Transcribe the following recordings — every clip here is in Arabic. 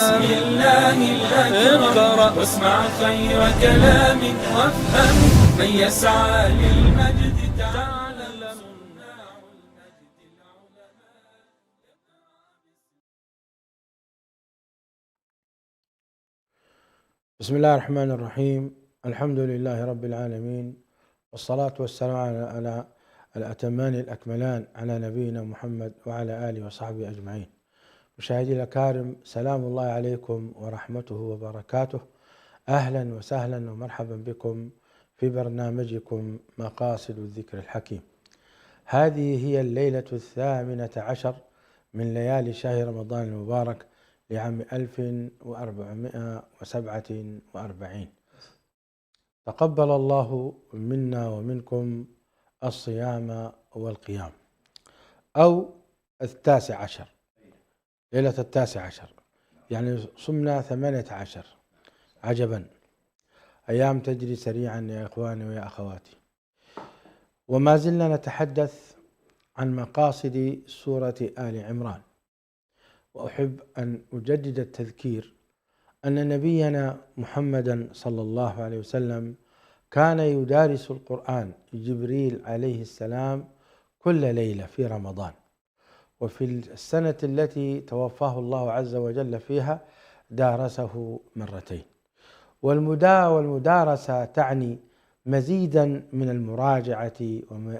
بسم الله الأكرم واسمع خير كلام وافهم من يسعى للمجد تعلم صناع المجد العلماء. بسم الله الرحمن الرحيم. الحمد لله رب العالمين، والصلاة والسلام على الأتمان الأكملان على نبينا محمد وعلى آله وصحبه أجمعين. مشاهدي الأكارم، سلام الله عليكم ورحمته وبركاته. أهلا وسهلا ومرحبا بكم في برنامجكم مقاصد الذكر الحكيم. هذه هي الليلة 18 من ليالي شهر رمضان المبارك لعام 1447. تقبل الله منا ومنكم الصيام والقيام. أو 19، ليلة 19، يعني صمنا 18. عجبا، أيام تجري سريعا يا إخواني ويا أخواتي. وما زلنا نتحدث عن مقاصد سورة آل عمران، وأحب أن أجدد التذكير أن نبينا محمدا صلى الله عليه وسلم كان يدارس القرآن جبريل عليه السلام كل ليلة في رمضان، وفي السنة التي توفاه الله عز وجل فيها دارسه مرتين. والمدارسة تعني مزيدا من المراجعة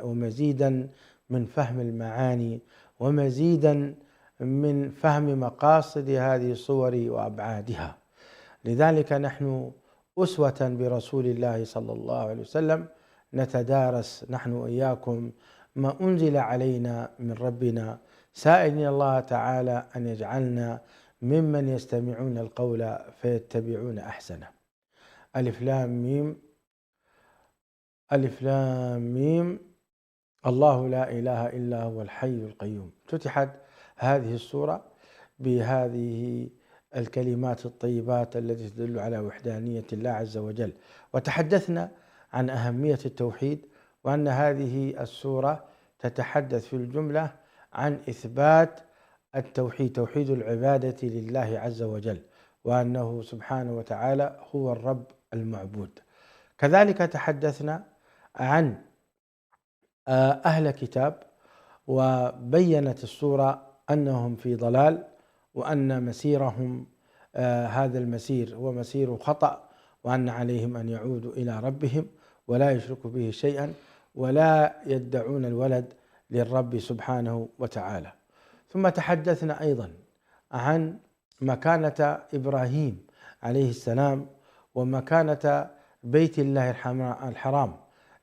ومزيدا من فهم المعاني ومزيدا من فهم مقاصد هذه الصور وأبعادها. لذلك نحن أسوة برسول الله صلى الله عليه وسلم، نتدارس نحن وإياكم ما أنزل علينا من ربنا، سائلين الله تعالى أن يجعلنا ممن يستمعون القول فيتبعون أحسنه. ألف لام ميم، ألف لام ميم، الله لا إله إلا هو الحي القيوم. افتتحت هذه السورة بهذه الكلمات الطيبات التي تدل على وحدانية الله عز وجل، وتحدثنا عن أهمية التوحيد، وأن هذه السورة تتحدث في الجملة عن إثبات التوحيد، توحيد العبادة لله عز وجل، وأنه سبحانه وتعالى هو الرب المعبود. كذلك تحدثنا عن أهل كتاب، وبينت السورة أنهم في ضلال، وأن مسيرهم هذا المسير هو مسير خطأ، وأن عليهم أن يعودوا إلى ربهم ولا يشركوا به شيئا، ولا يدعون الولد للرب سبحانه وتعالى. ثم تحدثنا أيضا عن مكانة إبراهيم عليه السلام ومكانة بيت الله الحرام.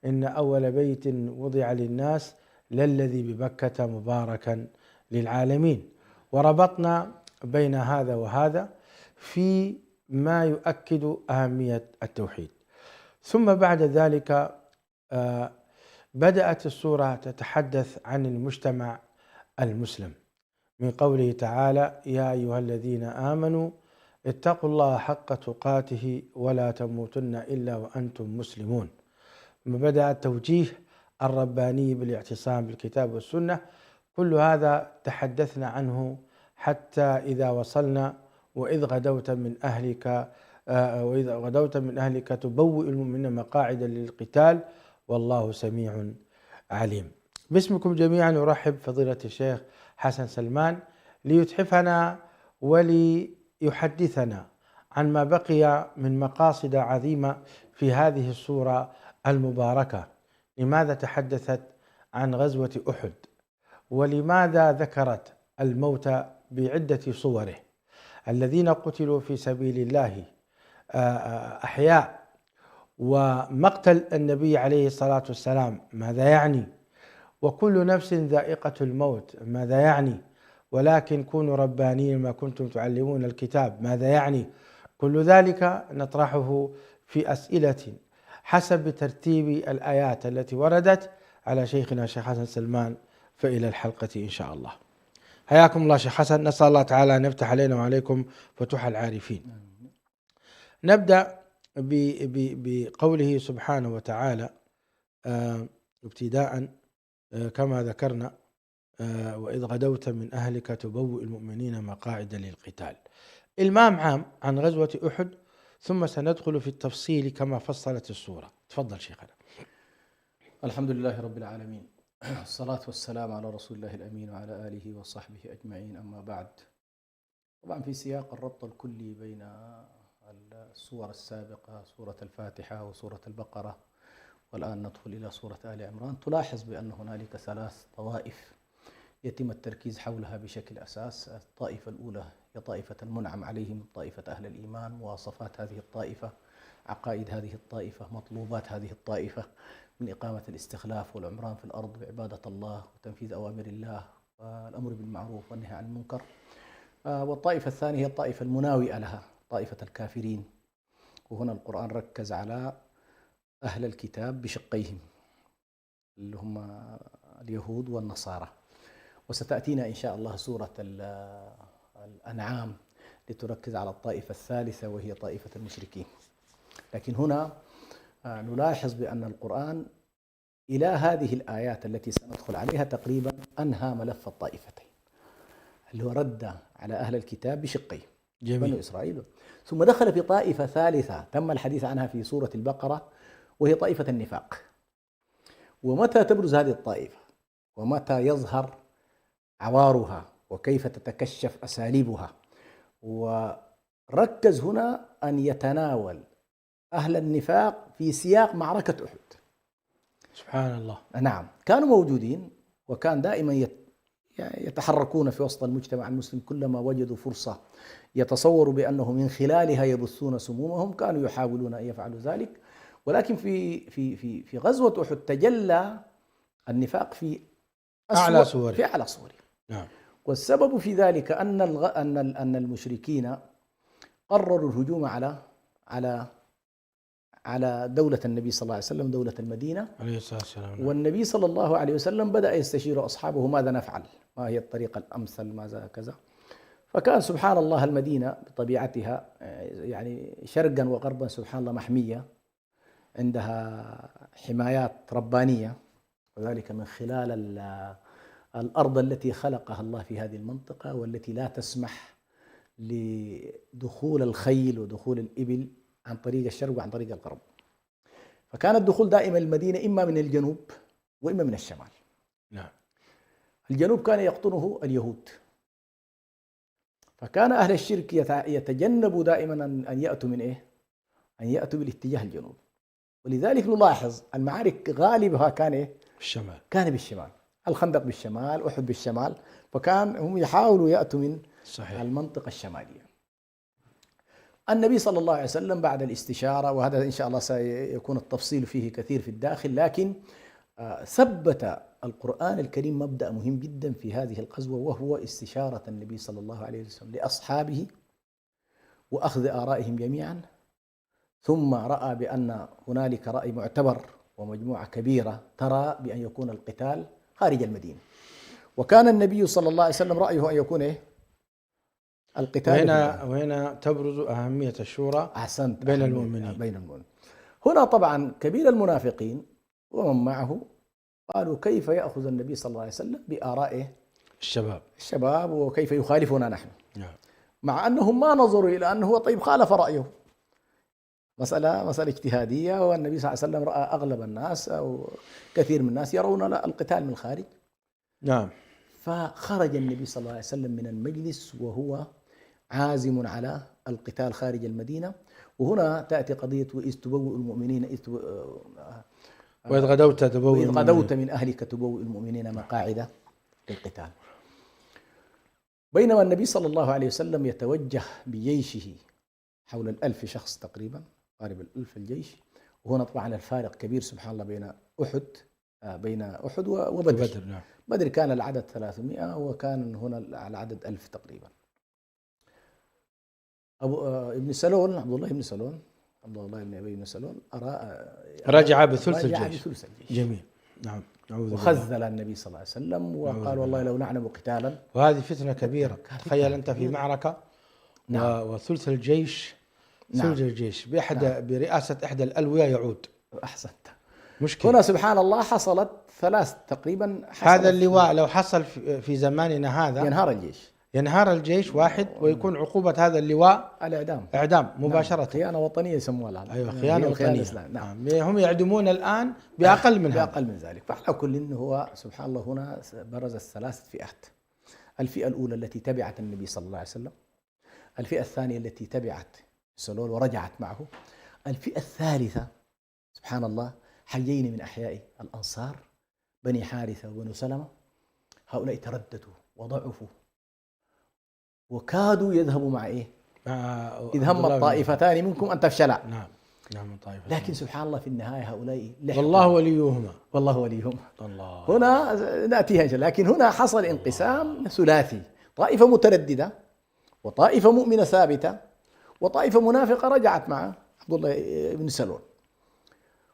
إن أول بيت وضع للناس للذي ببكة مباركا للعالمين. وربطنا بين هذا وهذا في ما يؤكد أهمية التوحيد. ثم بعد ذلك بدأت السورة تتحدث عن المجتمع المسلم، من قوله تعالى: يا أيها الذين آمنوا اتقوا الله حق تقاته ولا تموتن إلا وأنتم مسلمون. ثم بدأ التوجيه الرباني بالاعتصام بالكتاب والسنة. كل هذا تحدثنا عنه حتى إذا وصلنا: وإذ غدوت من أهلك تبوئ المؤمنين مقاعد للقتال والله سميع عليم. باسمكم جميعا أرحب فضيلة الشيخ حسن سلمان ليتحفنا وليحدثنا عن ما بقي من مقاصد عظيمة في هذه السورة المباركة. لماذا تحدثت عن غزوة أحد؟ ولماذا ذكرت الموت بعدة صوره؟ الذين قتلوا في سبيل الله أحياء، ومقتل النبي عليه الصلاة والسلام ماذا يعني؟ وكل نفس ذائقة الموت ماذا يعني؟ ولكن كونوا ربانيين ما كنتم تعلمون الكتاب ماذا يعني؟ كل ذلك نطرحه في أسئلة حسب ترتيب الآيات التي وردت على شيخنا شيخ حسن سلمان. فإلى الحلقة إن شاء الله. حياكم الله شيخ حسن، نسأل الله تعالى أن يفتح علينا وعليكم فتوح العارفين. نبدأ بقوله سبحانه وتعالى ابتداء كما ذكرنا: وإذ غدوت من أهلك تبوئ المؤمنين مقاعد للقتال. إلمام عام عن غزوة أحد، ثم سندخل في التفصيل كما فصلت السورة. تفضل شيخنا. الحمد لله رب العالمين، الصلاة والسلام على رسول الله الأمين وعلى آله وصحبه أجمعين، أما بعد. طبعا في سياق الربط الكلي بين السور السابقة، سورة الفاتحة وسورة البقرة، والآن ندخل إلى سورة آل عمران، تلاحظ بأن هنالك 3 طوائف يتم التركيز حولها بشكل أساس. الطائفة الأولى هي طائفة المنعم عليهم، طائفة أهل الإيمان، مواصفات هذه الطائفة، عقائد هذه الطائفة، مطلوبات هذه الطائفة من إقامة الاستخلاف والعمران في الأرض بعبادة الله وتنفيذ أوامر الله والأمر بالمعروف والنهي عن المنكر. والطائفة الثانية هي الطائفة المناوئة لها، طائفة الكافرين، وهنا القرآن ركز على أهل الكتاب بشقيهم اللي هم اليهود والنصارى، وستأتينا إن شاء الله سورة الأنعام لتركز على الطائفة الثالثة وهي طائفة المشركين. لكن هنا نلاحظ بأن القرآن إلى هذه الآيات التي سندخل عليها تقريبا أنهى ملف الطائفتين، اللي هو رد على أهل الكتاب بشقين، بنو إسرائيل، ثم دخل في طائفة ثالثة تم الحديث عنها في سورة البقرة، وهي طائفة النفاق. ومتى تبرز هذه الطائفة ومتى يظهر عوارها وكيف تتكشف أساليبها، وركز هنا أن يتناول أهل النفاق في سياق معركة أحد. سبحان الله. نعم، كانوا موجودين وكان دائما يتحركون في وسط المجتمع المسلم، كلما وجدوا فرصة يتصوروا بأنه من خلالها يبثون سمومهم كانوا يحاولون أن يفعلوا ذلك. ولكن في غزوة أحد تجلى النفاق في أعلى صوره. نعم. والسبب في ذلك أن المشركين قرروا الهجوم على دولة النبي صلى الله عليه وسلم، دولة المدينة عليه الصلاة والسلام. والنبي صلى الله عليه وسلم بدأ يستشير أصحابه ماذا نفعل، ما هي الطريقة الأمثل، ماذا كذا. فكان سبحان الله المدينة بطبيعتها يعني شرقا وغربا سبحان الله محمية، عندها حمايات ربانية، وذلك من خلال الأرض التي خلقها الله في هذه المنطقة، والتي لا تسمح لدخول الخيل ودخول الإبل عن طريق الشرق وعن طريق الغرب. فكان الدخول دائما المدينة إما من الجنوب وإما من الشمال. نعم. الجنوب كان يقطنه اليهود، فكان أهل الشرك يتجنبوا دائما أن يأتوا من إيه؟ أن يأتوا بالاتجاه الجنوب. ولذلك نلاحظ المعارك غالبها كان إيه؟ بالشمال. كان بالشمال، الخندق بالشمال، أحد بالشمال، فكان هم يحاولوا يأتوا من صحيح. المنطقة الشمالية. النبي صلى الله عليه وسلم بعد الاستشارة، وهذا إن شاء الله سيكون التفصيل فيه كثير في الداخل، لكن ثبت القرآن الكريم مبدأ مهم جدا في هذه الغزوة، وهو استشارة النبي صلى الله عليه وسلم لأصحابه وأخذ آرائهم جميعا، ثم رأى بأن هنالك رأي معتبر ومجموعة كبيرة ترى بأن يكون القتال خارج المدينة، وكان النبي صلى الله عليه وسلم رأيه أن يكون إيه؟ القتال. وهنا تبرز أهمية الشورى. أحسنت. بين المؤمنين. هنا طبعا كبير المنافقين ومن معه قالوا كيف يأخذ النبي صلى الله عليه وسلم بآراء الشباب وكيف يخالفنا نحن. نعم. مع أنهم ما نظروا إلى أنه طيب خالف رأيه، مسألة اجتهادية، والنبي صلى الله عليه وسلم رأى أغلب الناس أو كثير من الناس يرون القتال من الخارج. نعم. فخرج النبي صلى الله عليه وسلم من المجلس وهو عازم على القتال خارج المدينة. وهنا تأتي قضية وإذ تبوئ المؤمنين وإذ غدوت من أهلك تبوئ المؤمنين مقاعد للقتال. بينما النبي صلى الله عليه وسلم يتوجه بجيشه حول 1000 شخص تقريبا، قارب 1000 الجيش. وهنا طبعا الفارق كبير سبحان الله بين أحد وبدر. نعم. بدر كان العدد 300 وكان هنا العدد 1000 تقريبا. ابن سلول عبد الله بن أبي بن سلول رجع بثلث الجيش. جميل. نعم. وخذل النبي صلى الله عليه وسلم وقال والله لو نعلم قتالا. وهذه فتنة كبيرة. تخيل أنت في معركة. نعم. وثلث الجيش. نعم. ثلث الجيش برئاسة إحدى الألوية يعود. أحسنت. مشكلة. هنا سبحان الله حصلت 3 تقريبا. هذا اللواء لو حصل في زماننا هذا ينهار الجيش. ينهار الجيش واحد ويكون عقوبة هذا اللواء الإعدام، إعدام مباشرة. خيانة وطنية يسموها الآن. أيوة، خيانة وطنية. الإسلام. نعم. هم يعدمون الآن بأقل من هذا. بأقل من ذلك. فعلى كل إنه هو سبحان الله هنا برز الثلاث فئات. الفئة الأولى التي تبعت النبي صلى الله عليه وسلم، الفئة الثانية التي تبعت سلول ورجعت معه، الفئة الثالثة سبحان الله حيين من أحياء الأنصار بني حارثة وبنو سلمة، هؤلاء ترددوا وضعفوا وكادوا يذهبوا مع إيه؟ إذ هم الطائفتان منكم أن تفشلا. نعم طائفتان. لكن سبحان الله في النهاية هؤلاء والله وليهما. والله وليهما. الله. هنا نأتيها إن شاء الله، لكن هنا حصل انقسام ثلاثي، طائفة مترددة وطائفة مؤمنة ثابتة وطائفة منافقة رجعت مع عبد الله بن سلول.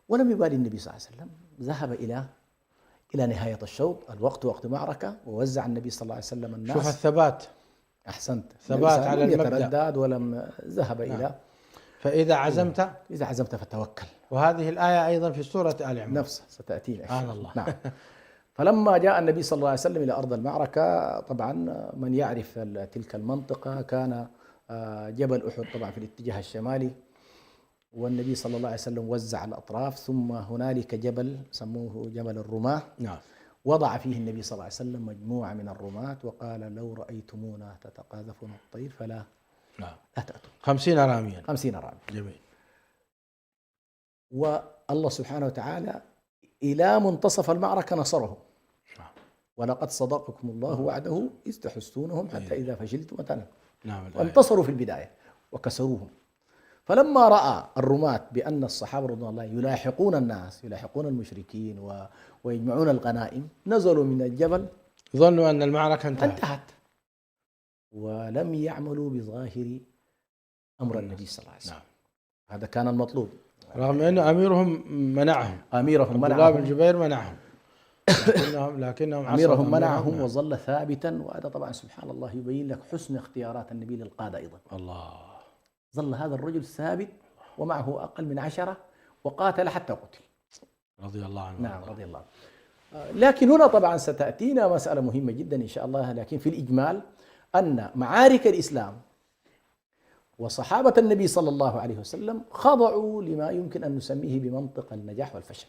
ولم يبالي النبي صلى الله عليه وسلم، ذهب إلى نهاية الشوط، الوقت وقت معركة، ووزع النبي صلى الله عليه وسلم الناس. شوف الثبات. أحسنت. ثبات على المبدأ. يتردد ولم ذهب إلى فإذا عزمت. إذا عزمت فتوكل. وهذه الآية أيضا في سورة آل عمران نفسها ستأتينا. سبحان الله. نعم. فلما جاء النبي صلى الله عليه وسلم إلى أرض المعركة، طبعا من يعرف تلك المنطقة كان جبل أحد طبعا في الاتجاه الشمالي، والنبي صلى الله عليه وسلم وزع الأطراف، ثم هنالك جبل سموه جبل الرماة. نعم. وضع فيه النبي صلى الله عليه وسلم مجموعة من الرماة وقال لو رأيتمونا تتقاذفون الطير فلا لا تأتوا. 50 راميا. 50 راميا. جميل. والله سبحانه وتعالى إلى منتصف المعركة نصرهم. ولقد صدقكم الله وعده إذ تحسونهم حتى إذا فشلتم وانتصروا في البداية وكسروهم. فلما رأى الرماة بأن الصحابة رضي الله يلاحقون الناس، يلاحقون المشركين ويجمعون الغنائم، نزلوا من الجبل، ظنوا أن المعركة انتهت ولم يعملوا بظاهر أمر النبي صلى الله عليه وسلم. هذا كان المطلوب، رغم أن أميرهم منعهم. أميرهم عبد الله بن جبير منعهم. لكنهم أميرهم منعهم وظل ثابتا. وهذا طبعا سبحان الله يبين لك حسن اختيارات النبي للقادة أيضا. الله. ظل هذا الرجل ثابت ومعه أقل من 10 وقاتل حتى قتل رضي الله عنه. نعم رضي الله. لكن هنا طبعا ستأتينا مسألة مهمة جدا إن شاء الله، لكن في الإجمال أن معارك الإسلام وصحابة النبي صلى الله عليه وسلم خضعوا لما يمكن أن نسميه بمنطق النجاح والفشل.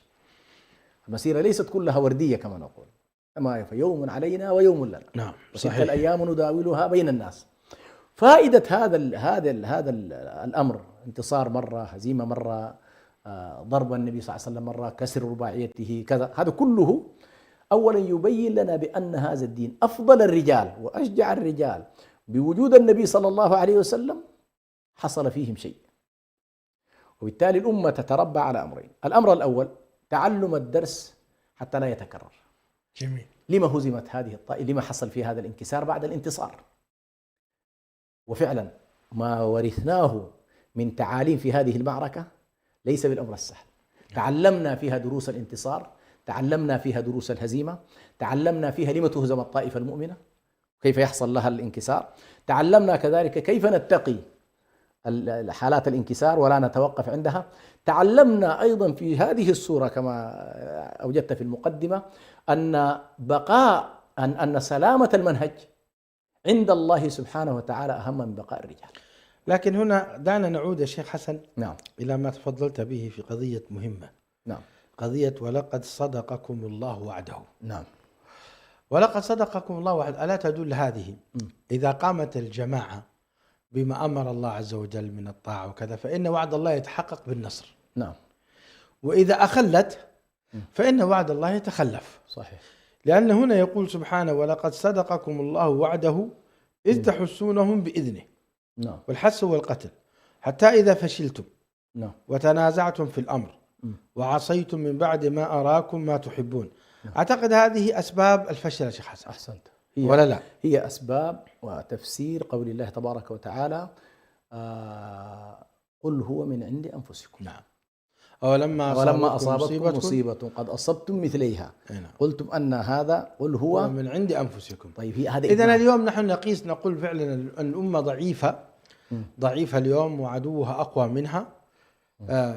المسيرة ليست كلها وردية كما نقول، أما يوم علينا ويوم لنا. نعم صحيح. وتلك الأيام نداولها بين الناس. فائدة هذا الأمر انتصار مرة، هزيمة مرة، ضرب النبي صلى الله عليه وسلم مرة، كسر رباعيته كذا، هذا كله أولا يبين لنا بأن هذا الدين أفضل الرجال وأشجع الرجال بوجود النبي صلى الله عليه وسلم حصل فيهم شيء، وبالتالي الأمة تتربى على أمرين. الأمر الأول تعلم الدرس حتى لا يتكرر. جميل. لما هزمت هذه الطائفة؟ لما حصل في هذا الانكسار بعد الانتصار؟ وفعلا ما ورثناه من تعاليم في هذه المعركة ليس بالأمر السهل. تعلمنا فيها دروس الانتصار، تعلمنا فيها دروس الهزيمة، تعلمنا فيها لما تهزم الطائفة المؤمنة، كيف يحصل لها الانكسار، تعلمنا كذلك كيف نتقي حالات الانكسار ولا نتوقف عندها. تعلمنا أيضا في هذه السورة كما أوجدت في المقدمة أن سلامة المنهج عند الله سبحانه وتعالى أهم من بقاء الرجال. لكن هنا دعنا نعود يا شيخ حسن نعم إلى ما تفضلت به في قضية مهمة. نعم. قضية ولقد صدقكم الله وعده. نعم. ولقد صدقكم الله وعده، ألا تدل هذه إذا قامت الجماعة بما أمر الله عز وجل من الطاعة وكذا فإن وعد الله يتحقق بالنصر. نعم. وإذا أخلت فإن وعد الله يتخلف. صحيح. لأن هنا يقول سبحانه ولقد صدقكم الله وعده إذ تحسونهم بإذنه. نعم. والحس هو القتل حتى إذا فشلتم نعم وتنازعتم في الأمر وعصيتم من بعد ما أراكم ما تحبون. أعتقد هذه أسباب الفشل يا شيخ حسن. أحسنت. ولا لا؟ هي أسباب وتفسير قول الله تبارك وتعالى قل هو من عند أنفسكم. نعم. ولما أصابتكم مصيبة قد أصبتم مثليها قلتم أن هذا قل هو من عند أنفسكم. طيب هذا إذن اليوم نحن نقيس نقول فعلا الأمة ضعيفة اليوم وعدوها أقوى منها.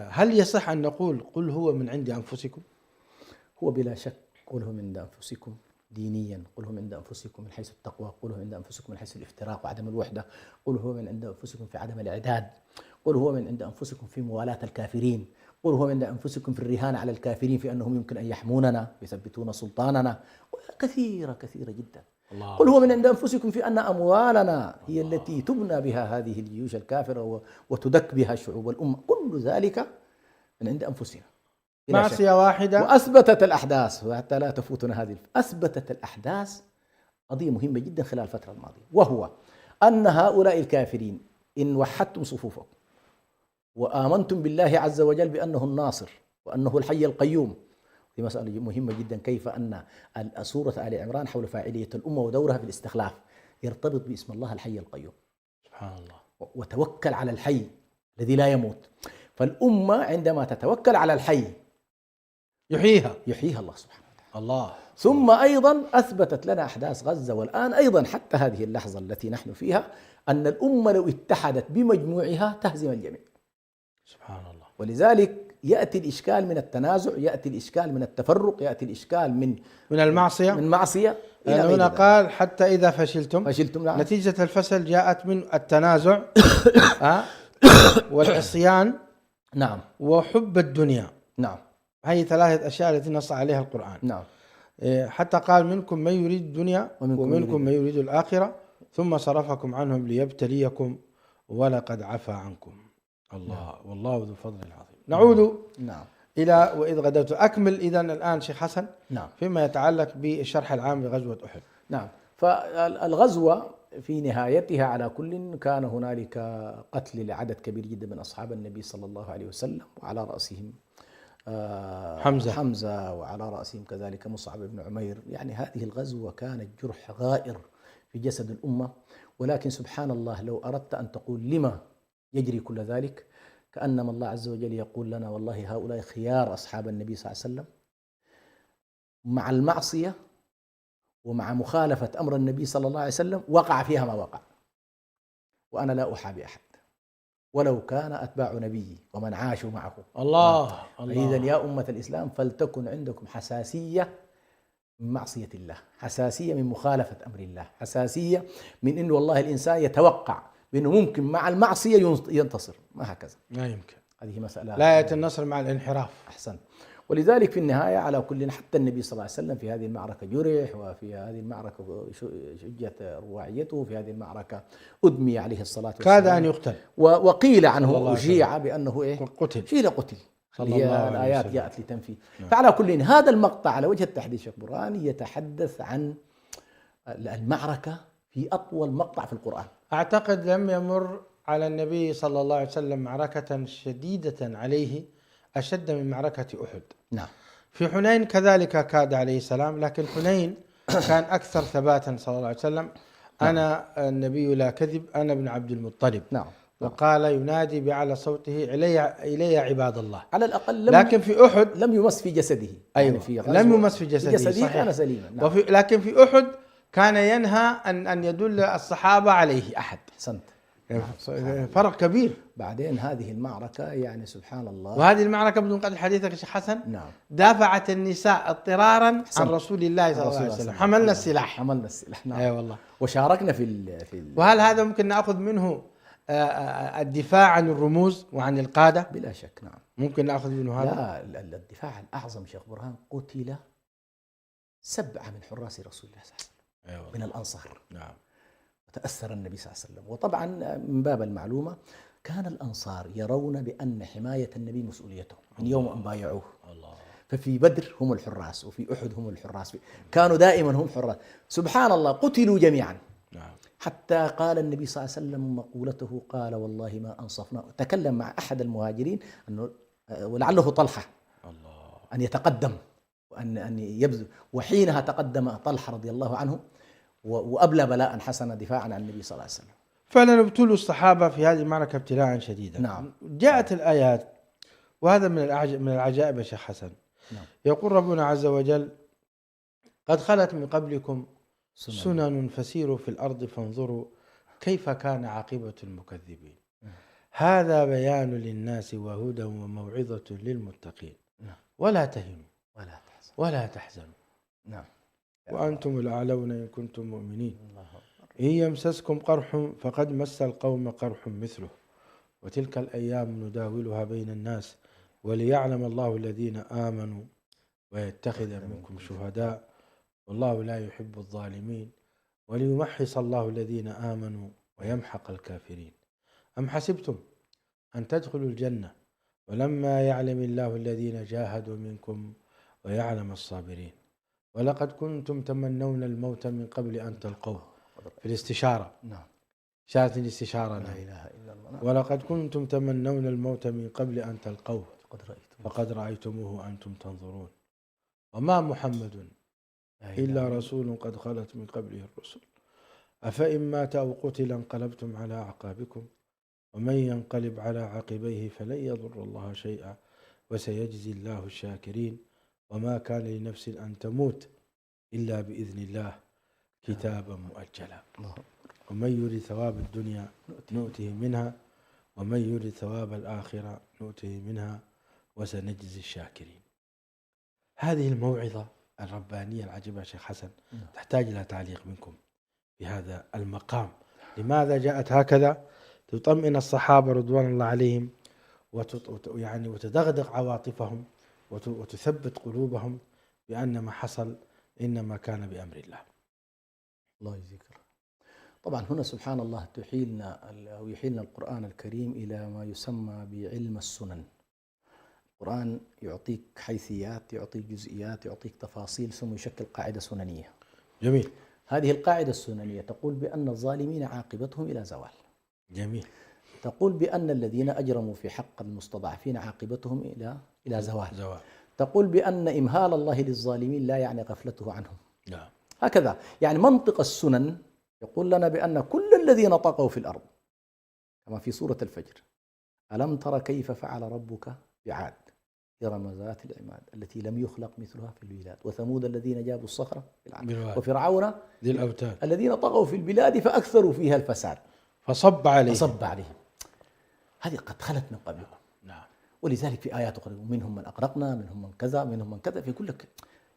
هل يصح أن نقول قل هو من عند أنفسكم؟ هو بلا شك قل هو من عند أنفسكم دينيا، قل هو من عند أنفسكم من حيث التقوى، قل هو من عند أنفسكم من حيث الافتراق وعدم الوحدة، قل هو من عند أنفسكم في عدم الإعداد، قل هو من عند أنفسكم في موالاة الكافرين، قل هو من عند أنفسكم في الرهان على الكافرين في أنهم يمكن أن يحموننا يثبتون سلطاننا، كثيرة كثيرة جدا. قل هو من عند أنفسكم في أن أموالنا هي التي تبنى بها هذه الجيوش الكافرة وتدك بها شعوب الأمة، كل ذلك من عند أنفسنا. معصية واحدة. وأثبتت الأحداث، وحتى لا تفوتنا هذه، أثبتت الأحداث قضية مهمة جدا خلال الفترة الماضية، وهو أن هؤلاء الكافرين إن وحدتم صفوفكم وآمنتم بالله عز وجل بأنه الناصر وأنه الحي القيوم. دي مسألة مهمة جدا، كيف أن سورة آل عمران حول فاعلية الأمة ودورها في الاستخلاف يرتبط باسم الله الحي القيوم. سبحان الله. وتوكل على الحي الذي لا يموت. فالأمة عندما تتوكل على الحي يحييها الله سبحانه وتعالى. الله. ثم أيضا أثبتت لنا أحداث غزة والآن أيضا حتى هذه اللحظة التي نحن فيها أن الأمة لو اتحدت بمجموعها تهزم الجميع. سبحان الله. ولذلك يأتي الإشكال من التنازع، يأتي الإشكال من التفرق، يأتي الإشكال من المعصية إلى غير هنا ذلك. قال حتى إذا فشلتم نعم. نتيجة الفشل جاءت من التنازع والعصيان نعم وحب الدنيا. نعم. هذه ثلاثة أشياء التي نص عليها القرآن. نعم. حتى قال منكم من يريد الدنيا ومنكم من يريد الآخرة ثم صرفكم عنهم ليبتليكم ولقد عفا عنكم. الله. والله ذو فضل عظيم. نعود إلى وإذ غدوت. أكمل إذن الآن شيخ حسن فيما يتعلق بالشرح العام لغزوة أحد. نعم. فالغزوة في نهايتها على كل كان هنالك قتل لعدد كبير جدا من أصحاب النبي صلى الله عليه وسلم، وعلى رأسهم حمزة وعلى رأسهم كذلك مصعب بن عمير. يعني هذه الغزوة كانت جرح غائر في جسد الأمة. ولكن سبحان الله لو أردت أن تقول لما يجري كل ذلك، كأنما الله عز وجل يقول لنا والله هؤلاء خيار أصحاب النبي صلى الله عليه وسلم مع المعصية ومع مخالفة أمر النبي صلى الله عليه وسلم وقع فيها ما وقع، وأنا لا أحابي أحد ولو كان أتباع نبيي ومن عاشوا معه. الله. إذن يا أمة الإسلام فلتكن عندكم حساسية من معصية الله، حساسية من مخالفة أمر الله، حساسية من أن والله الإنسان يتوقع بأنه ممكن مع المعصية ينتصر، ما هكذا، لا يمكن. هذه مسألة لا يأتي النصر مع الانحراف. أحسن. ولذلك في النهاية على كل حتى النبي صلى الله عليه وسلم في هذه المعركة جرح، وفي هذه المعركة شجت رواعيته، في هذه المعركة أدمي عليه الصلاة والسلام، كاد أن يقتل، وقيل عنه أشيع بأنه قتل. هي الآيات جاءت لتنفي. فعلى كل هذا المقطع على وجه التحديث شيخ برهان يتحدث عن المعركة في أطول مقطع في القرآن. أعتقد لم يمر على النبي صلى الله عليه وسلم معركة شديدة عليه أشد من معركة أحد. نعم. في حنين كذلك كاد عليه السلام، لكن حنين كان أكثر ثباتا صلى الله عليه وسلم. أنا النبي لا كذب، أنا ابن عبد المطلب. نعم. وقال ينادي بأعلى صوته إلي عباد الله. على الأقل لكن في أحد لم يمس في جسده. أيوة. يعني لم يمس في جسده كان سليما. نعم. لكن في أحد كان ينهى أن يدل الصحابة عليه أحد. أحسنت. فرق كبير. بعدين هذه المعركة يعني سبحان الله، وهذه المعركة بدون قطع حديثك يا شيخ حسن، نعم، دافعت النساء اضطرارا عن رسول الله صلى الله عليه وسلم. حملنا السلاح. نعم. اي والله. وشاركنا وهل هذا ممكن نأخذ منه الدفاع عن الرموز وعن القادة؟ بلا شك. نعم. ممكن نأخذ منه هذا. لا، الدفاع الأعظم شيخ برهان قتل 7 من حراس رسول الله صلى الله عليه وسلم من الأنصار. نعم. وتأثر النبي صلى الله عليه وسلم. وطبعا من باب المعلومة كان الأنصار يرون بأن حماية النبي مسؤوليتهم من يوم أن بايعوه. الله. ففي بدر هم الحراس، وفي أحد هم الحراس، كانوا دائما هم حراس. سبحان الله قتلوا جميعا. نعم. حتى قال النبي صلى الله عليه وسلم مقولته، قال والله ما أنصفنا. تكلم مع أحد المهاجرين أنه ولعله طلحة الله أن يتقدم وأن يبذل، وحينها تقدم طلحة رضي الله عنه وأبلى بلاء حسنا دفاعا عن النبي صلى الله عليه وسلم. فعلا ابتلوا الصحابة في هذه المعركة ابتلاء شديدا. نعم. جاءت الآيات، وهذا من العجائب يا شيخ حسن. نعم. يقول ربنا عز وجل قد خلت من قبلكم سنن فسيروا في الأرض فانظروا كيف كان عاقبة المكذبين. هذا بيان للناس وهدى وموعظة للمتقين. ولا تهنوا ولا تحزنوا. نعم. وأنتم الأعلون إن كنتم مؤمنين. الله أكبر. إن يمسسكم قرح فقد مس القوم قرح مثله وتلك الأيام نداولها بين الناس وليعلم الله الذين آمنوا ويتخذ منكم شهداء والله لا يحب الظالمين وليمحص الله الذين آمنوا ويمحق الكافرين. أم حسبتم أن تدخلوا الجنة ولما يعلم الله الذين جاهدوا منكم ويعلم الصابرين ولقد كنتم تمنون الموت من قبل أن تلقوه في الاستشارة. نعم. شارة الاستشارة. لا إله إلا الله. نعم. ولقد كنتم تمنون الموت من قبل أن تلقوه فقد فقد رأيتموه أنتم تنظرون وما محمد إلا رسول قد خلت من قبله الرسل أفإن مات أو قتل انقلبتم على أعقابكم ومن ينقلب على عقبيه فلن يضر الله شيئا وسيجزي الله الشاكرين وما كان لنفس أن تموت إلا بإذن الله كتابا مؤجلا ومن يرد ثواب الدنيا نؤته منها ومن يرد ثواب الآخرة نؤته منها وسنجزي الشاكرين. هذه الموعظة الربانية العجيبة شيخ حسن تحتاج إلى تعليق منكم بهذا المقام. لماذا جاءت هكذا تطمئن الصحابة رضوان الله عليهم يعني وتدغدغ عواطفهم وتثبت قلوبهم بأن ما حصل إنما كان بأمر الله. الله يجزيك. طبعا هنا سبحان الله يحيلنا القرآن الكريم إلى ما يسمى بعلم السنن. القرآن يعطيك حيثيات، يعطيك جزئيات، يعطيك تفاصيل، ثم يشكل قاعدة سننية. جميل. هذه القاعدة السننية تقول بأن الظالمين عاقبتهم إلى زوال. جميل. تقول بأن الذين أجرموا في حق المستضعفين عاقبتهم إلى زوال. تقول بأن إمهال الله للظالمين لا يعني غفلته عنهم. نعم. هكذا يعني منطق السنن يقول لنا بأن كل الذين طغوا في الأرض كما في سورة الفجر ألم تر كيف فعل ربك بعاد إرم ذات العماد التي لم يخلق مثلها في البلاد وثمود الذين جابوا الصخرة بالواد وفرعون ذي الأوتاد الذين طغوا في البلاد فأكثروا فيها الفساد فصب عليهم. هذه قد خلت من قبلكم. نعم. ولذلك في آيات أخرى منهم من أغرقنا منهم من كذا منهم من كذا. فيقول لك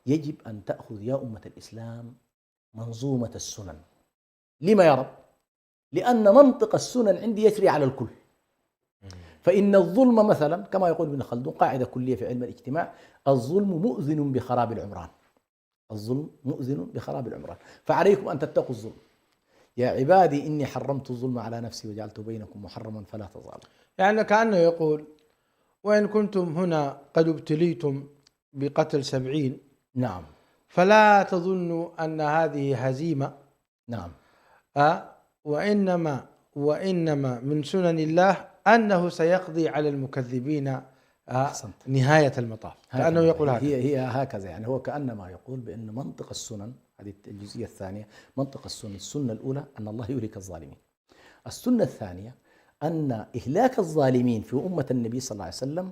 يجب أن تأخذ يا أمة الإسلام منظومة السنن. لما يا رب؟ لأن منطق السنن عندي يجري على الكل. فإن الظلم مثلا كما يقول ابن خلدون قاعدة كلية في علم الاجتماع الظلم مؤذن بخراب العمران. الظلم مؤذن بخراب العمران فعليكم أن تتقوا الظلم. يا عبادي إني حرمت الظلم على نفسي وجعلته بينكم محرما فلا تظالموا. يعني كأنه يقول وإن كنتم هنا قد ابتليتم بقتل 70 نعم فلا تظنوا أن هذه هزيمة. نعم. وإنما من سنن الله أنه سيقضي على المكذبين نهاية المطاف. كأنه يقول هكذا. هي هكذا يعني هو كأنما يقول بأن منطق السنن هذه الجزئية الثانية. منطق السنة الأولى أن الله يهلك الظالمين. السنة الثانية أن إهلاك الظالمين في أمة النبي صلى الله عليه وسلم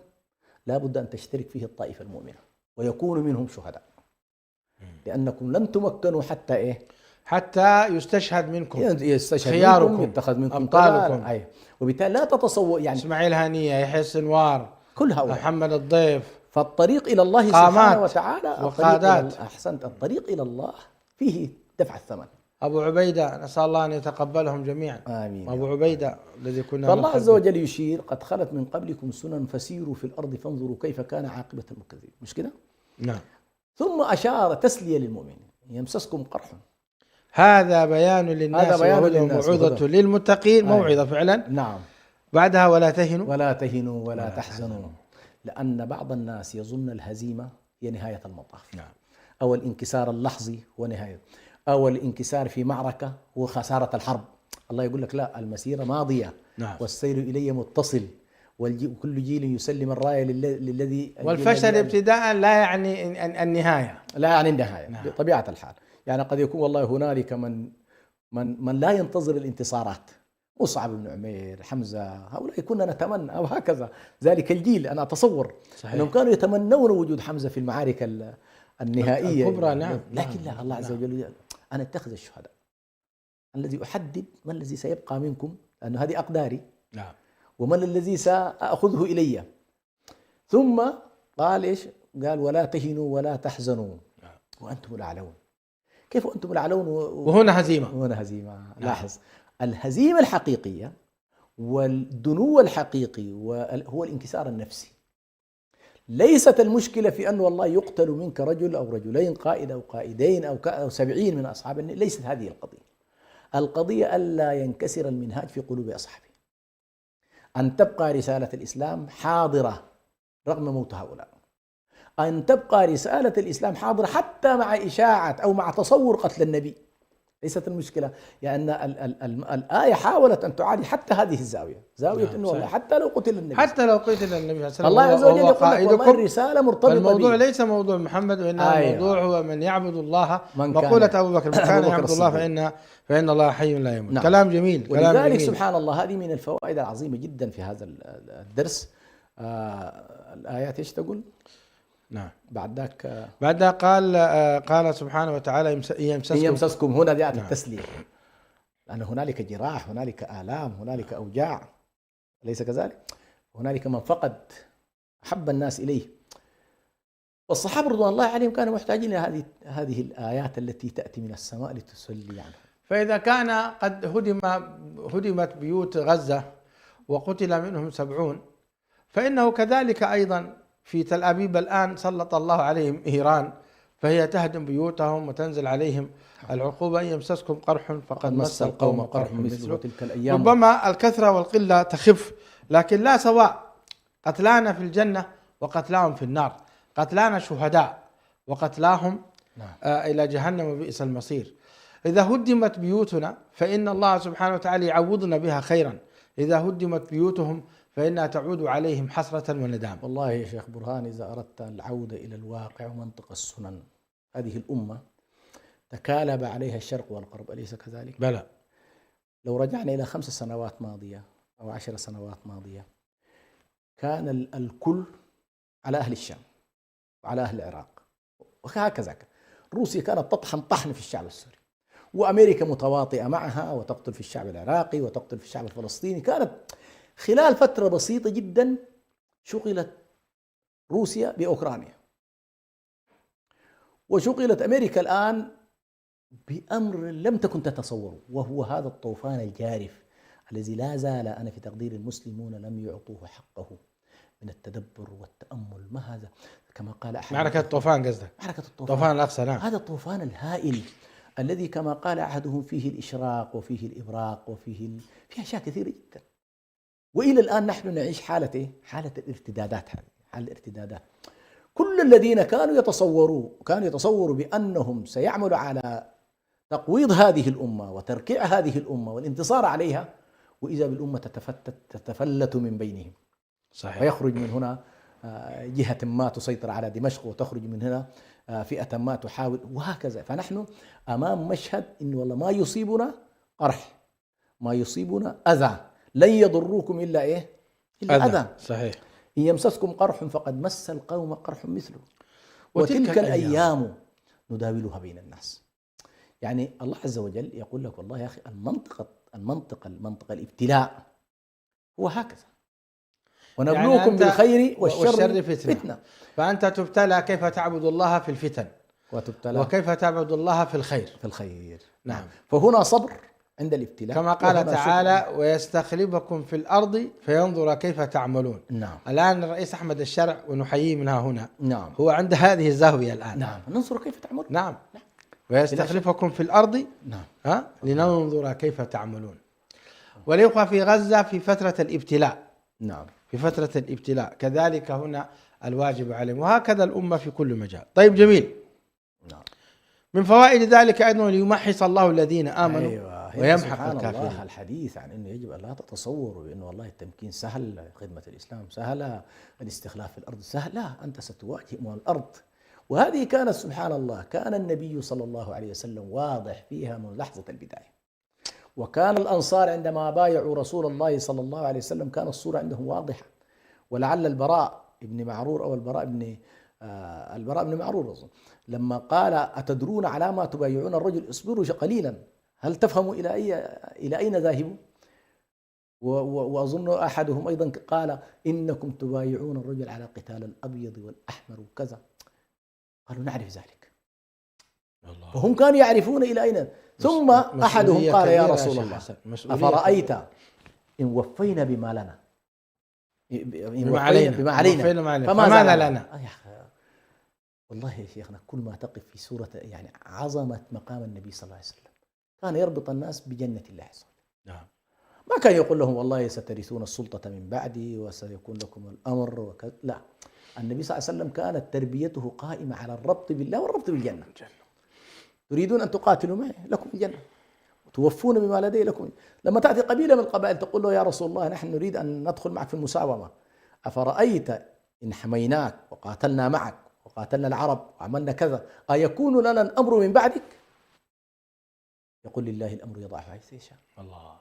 لا بد أن تشترك فيه الطائفة المؤمنة ويكون منهم شهداء لأنكم لن تمكنوا حتى يستشهد منكم خياركم يتخذ منكم أبطالكم. وبالتالي لا تتصور يعني إسماعيل هانية يحيى السنوار كل هؤلاء محمد الضيف. فالطريق إلى الله سبحانه وتعالى وقادات. أحسنت. الطريق إلى الله فيه دفع الثمن. أبو عبيدة نسأل الله أن يتقبلهم جميعا. آمين. أبو عبيدة الذي كنا فالله عز وجل يشير قد خلت من قبلكم سنن فسيروا في الأرض فانظروا كيف كان عاقبة المكذبين. مش كده؟ نعم. ثم أشار تسلية للمؤمنين يمسسكم قرح هذا بيان للناس وموعظة للمتقين. موعظة فعلا. نعم. بعدها ولا تهنوا ولا تحزنوا. لأن بعض الناس يظن الهزيمة هي نهاية المطاف. نعم. أو الانكسار اللحظي هو نهاية، أو الانكسار في معركة هو خسارة الحرب. الله يقول لك لا، المسيرة ماضية. نعم. والسير إلي متصل وكل جيل يسلم الراية للذي والفشل ابتداء لا يعني النهاية. لا يعني النهاية. نعم. بطبيعة الحال يعني قد يكون والله هنالك من لا ينتظر الانتصارات، مصعب بن عمير، حمزة، هؤلاء كنا نتمنى أو هكذا ذلك الجيل. أنا أتصور أنهم كانوا يتمنون وجود حمزة في المعارك النهائية الكبرى. نعم. لكن لا، الله عز وجل أنا أتخذ الشهداء الذي أحدد من الذي سيبقى منكم، لأنه هذه أقداري. نعم. ومن الذي سأخذه إلي. ثم قال إيش؟ قال ولا تهنوا ولا تحزنوا وأنتم الأعلون. كيف أنتم الأعلون وهنا هزيمة. وهنا هزيمة. لاحظ الهزيمة الحقيقية والدنو الحقيقي هو الانكسار النفسي. ليست المشكلة في أن والله يقتل منك رجل أو رجلين، قائد أو قائدين أو 70 من أصحاب النبي، ليست هذه القضية. القضية ألا ينكسر المنهاج في قلوب أصحابه، أن تبقى رسالة الإسلام حاضرة رغم موت هؤلاء، أن تبقى رسالة الإسلام حاضرة حتى مع إشاعة أو مع تصور قتل النبي. ليست المشكلة، لأن الآية حاولت أن تعالج حتى هذه الزاوية، زاوية أنه والله حتى لو قتل النبي، حتى لو قتل النبي صلى الله عز وجل يقول لك والله قائدكم. الرسالة مرتبطة الموضوع بي. ليس موضوع محمد، وإنما الموضوع هو من يعبد الله. مقولة أبو بكر: من كان يعبد الله فإن الله حي لا يموت. نعم. كلام جميل. كلام ولذلك جميل. سبحان الله هذه من الفوائد العظيمة جدا في هذا الدرس. الآيات ايش تقول؟ نعم. بعد ذاك قال سبحانه وتعالى: إن يمسسكم، هنا جاءت نعم. التسلية، لأن هنالك جراح، هنالك آلام، هنالك أوجاع، أليس كذلك؟ هنالك من فقد أحب الناس إليه. والصحابة رضوان الله عليهم كانوا محتاجين إلى هذه الآيات التي تأتي من السماء لتسلي عنهم. فإذا كان قد هدمت بيوت غزة وقتل منهم 70، فإنه كذلك أيضا في تل أبيب الآن سلط الله عليهم إيران، فهي تهدم بيوتهم وتنزل عليهم العقوبة: إن يمسسكم قرح فقد مس القوم قرح مثله. تلك الأيام ربما الكثرة والقلة تخف، لكن لا سواء. قتلانا في الجنة وقتلاهم في النار، قتلانا شهداء وقتلاهم إلى جهنم وبئس المصير. إذا هدمت بيوتنا فإن الله سبحانه وتعالى يعوضنا بها خيرا، إذا هدمت بيوتهم فإنها تعود عليهم حسرة وندامة. والله يا شيخ برهان، إذا أردت العودة إلى الواقع ومنطق السنن، هذه الأمة تكالب عليها الشرق والغرب، أليس كذلك؟ بلى. لو رجعنا إلى 5 سنوات ماضية أو 10 سنوات ماضية، كان الكل على أهل الشام وعلى أهل العراق، وهكذا روسيا كانت تطحن طحن في الشعب السوري، وأمريكا متواطئة معها وتقتل في الشعب العراقي وتقتل في الشعب الفلسطيني. كانت خلال فترة بسيطة جدا شغلت روسيا بأوكرانيا، وشغلت أمريكا الآن بأمر لم تكن تتصوره، وهو هذا الطوفان الجارف الذي لا زال، أنا في تقدير المسلمون لم يعطوه حقه من التدبر والتأمل. ما هذا؟ كما قال أحد، معركة الطوفان قصدك؟ معركة طوفان الأقصى. نعم. هذا الطوفان الهائل الذي كما قال أحدهم فيه الإشراق وفيه الإبراق وفيه فيه أشياء كثيرة جدا. وإلى الآن نحن نعيش حالة إيه؟ حالة الارتدادات. هذه حالة الارتدادات. كل الذين كانوا يتصوروا بأنهم سيعملوا على تقويض هذه الأمة وتركيع هذه الأمة والانتصار عليها، وإذا بالأمة تتفلت من بينهم. صحيح. ويخرج من هنا جهة ما تسيطر على دمشق، وتخرج من هنا فئة ما تحاول، وهكذا. فنحن أمام مشهد إن والله ما يصيبنا قرح، ما يصيبنا أذى، لن يضروكم إلا إيه؟ إلا أذى. صحيح. إن يمسسكم قرح فقد مس القوم قرح مثله، وتلك الأيام نداولها بين الناس. يعني الله عز وجل يقول لك والله يا أخي المنطق الابتلاء هو هكذا، ونبلوكم يعني بالخير والشر فتنة. فأنت تبتلى كيف تعبد الله في الفتن، وتبتلى وكيف تعبد الله في الخير. نعم. فهنا صبر عند الابتلاء، كما قال تعالى: ويستخلفكم في الأرض فينظر كيف تعملون. نعم. الآن الرئيس أحمد الشرع، ونحييه منها هنا، نعم، هو عند هذه الزاوية الآن. نعم، ننظر كيف تعملون. نعم. ويستخلفكم في الأرض. نعم. لننظر كيف تعملون. والإخوة في غزة في فترة الابتلاء. نعم. في فترة الابتلاء كذلك هنا الواجب عليهم، وهكذا الأمة في كل مجال. طيب جميل. نعم. من فوائد ذلك أيضا ليمحص الله الذين آمنوا. أيوة. ويمحق الكافرين. الله الحديث عن أنه يجب أن لا تتصوروا بأنه والله التمكين سهل، خدمة الإسلام سهلة، الاستخلاف في الأرض سهل. لا، أنت ستواجه الأرض. وهذه كانت سبحان الله، كان النبي صلى الله عليه وسلم واضح فيها من لحظة البداية. وكان الأنصار عندما بايعوا رسول الله صلى الله عليه وسلم كان الصورة عندهم واضحة. ولعل البراء بن معرور أو البراء بن معرور لما قال: أتدرون على ما تبايعون الرجل؟ اصبروا قليلا، هل تفهموا إلى أين ذاهبوا؟ وأظن أحدهم أيضا قال: إنكم تبايعون الرجل على قتال الأبيض والأحمر وكذا. قالوا: نعرف ذلك. الله. فهم كانوا يعرفون إلى أين. ثم أحدهم قال يا رسول الله أفرأيت إن وفينا بما لنا بما علينا فماذا لنا. والله يا شيخنا كل ما تقف في سورة يعني عظمة مقام النبي صلى الله عليه وسلم، كان يربط الناس بجنة الله عز وجل. نعم. ما كان يقول لهم والله سترثون السلطة من بعدي وسيكون لكم الأمر وكذا، لا. النبي صلى الله عليه وسلم كانت تربيته قائمة على الربط بالله والربط بالجنة. تريدون أن تقاتلوا معي لكم الجنة، توفون بما لدي لكم. لما تأتي قبيلة من القبائل تقول له يا رسول الله نحن نريد أن ندخل معك في المساومة، أفرأيت إن حميناك وقاتلنا معك وقاتلنا العرب وعملنا كذا أيكون لنا الأمر من بعدك؟ يقول لله الأمر يضعه حيث يشاء. الله.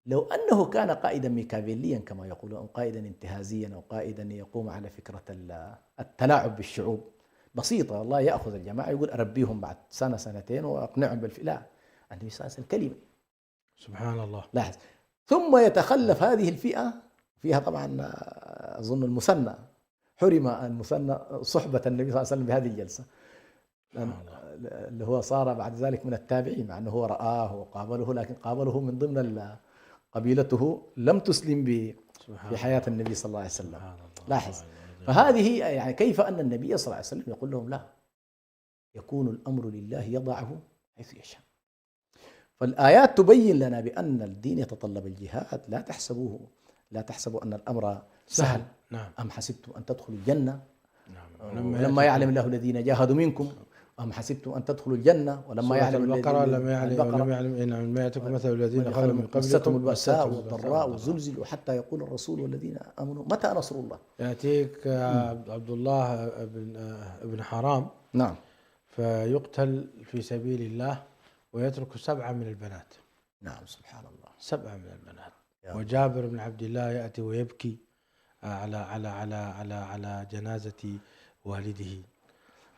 لو أنه كان قائدا ميكافيليا كما يقولون أو قائدا انتهازيا أو قائدا يقوم على فكرة التلاعب بالشعوب بسيطة، والله يأخذ الجماعة يقول أربيهم بعد سنة سنتين وأقنعهم لا. النبي صلى الله عليه وسلم كلمة. سبحان الله. لاحظ. ثم يتخلف هذه الفئة فيها طبعا أظن المثنى حرم المثنى صحبة النبي صلى الله عليه وسلم بهذه الجلسة، اللي هو صار بعد ذلك من التابعين، مع أنه هو رآه وقابله، لكن قابله من ضمن قبيلته لم تسلم في حياة النبي صلى الله عليه وسلم. لاحظ. فهذه يعني كيف أن النبي صلى الله عليه وسلم يقول لهم لا، يكون الأمر لله يضعه حيث يشاء. فالآيات تبين لنا بأن الدين يتطلب الجهاد. لا تحسبوا أن الأمر سهل. نعم. أم حسبتم أن تدخلوا الجنة نعم. لما يعلم الله الذين جاهدوا منكم، أم حسبتم أن تدخلوا الجنة ولما يعلم البقرة لم يعلم إن ما يأتكم مثل الذين خلوا من قبلكم مستهم البأساء والضراء وزلزلوا حتى يقول الرسول والذين آمنوا متى نصر الله. يأتيك عبد الله ابن حرام، نعم، فيقتل في سبيل الله ويترك 7 من البنات. نعم سبحان الله، 7 من البنات. وجابر بن عبد الله يأتي ويبكي على جنازة والده.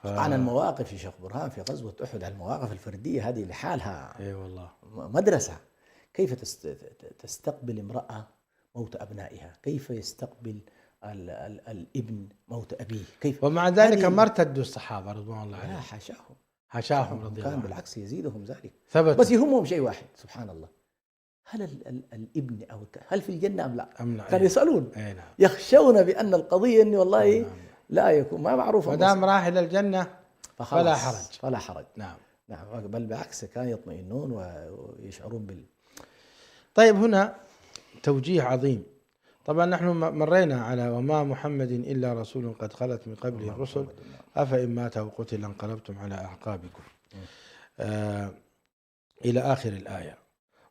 طبعا المواقف يا شيخ برهان في غزوة أحد، المواقف الفردية هذه لحالها اي والله مدرسة. كيف تستقبل امرأة موت أبنائها، كيف يستقبل الابن موت أبيه، كيف. ومع ذلك ما ارتدوا الصحابة رضوان الله عليهم. لا حاشاهم رضي الله عنهم، كان بالعكس يزيدهم ذلك. ثبت. بس يهمهم شيء واحد سبحان الله، هل الابن أو هل في الجنة أم لا؟ كانوا يسألون. نعم. يخشون بأن القضية إني والله لا يكون ما معروف، ما دام راح إلى الجنة فلا حرج. نعم بل بالعكس كان يطمئنون ويشعرون طيب هنا توجيه عظيم. طبعا نحن مرينا على وما محمد إلا رسول قد خلت من قبله الرسل أفإن مات أو قتل انقلبتم على أعقابكم إلى آخر الآية.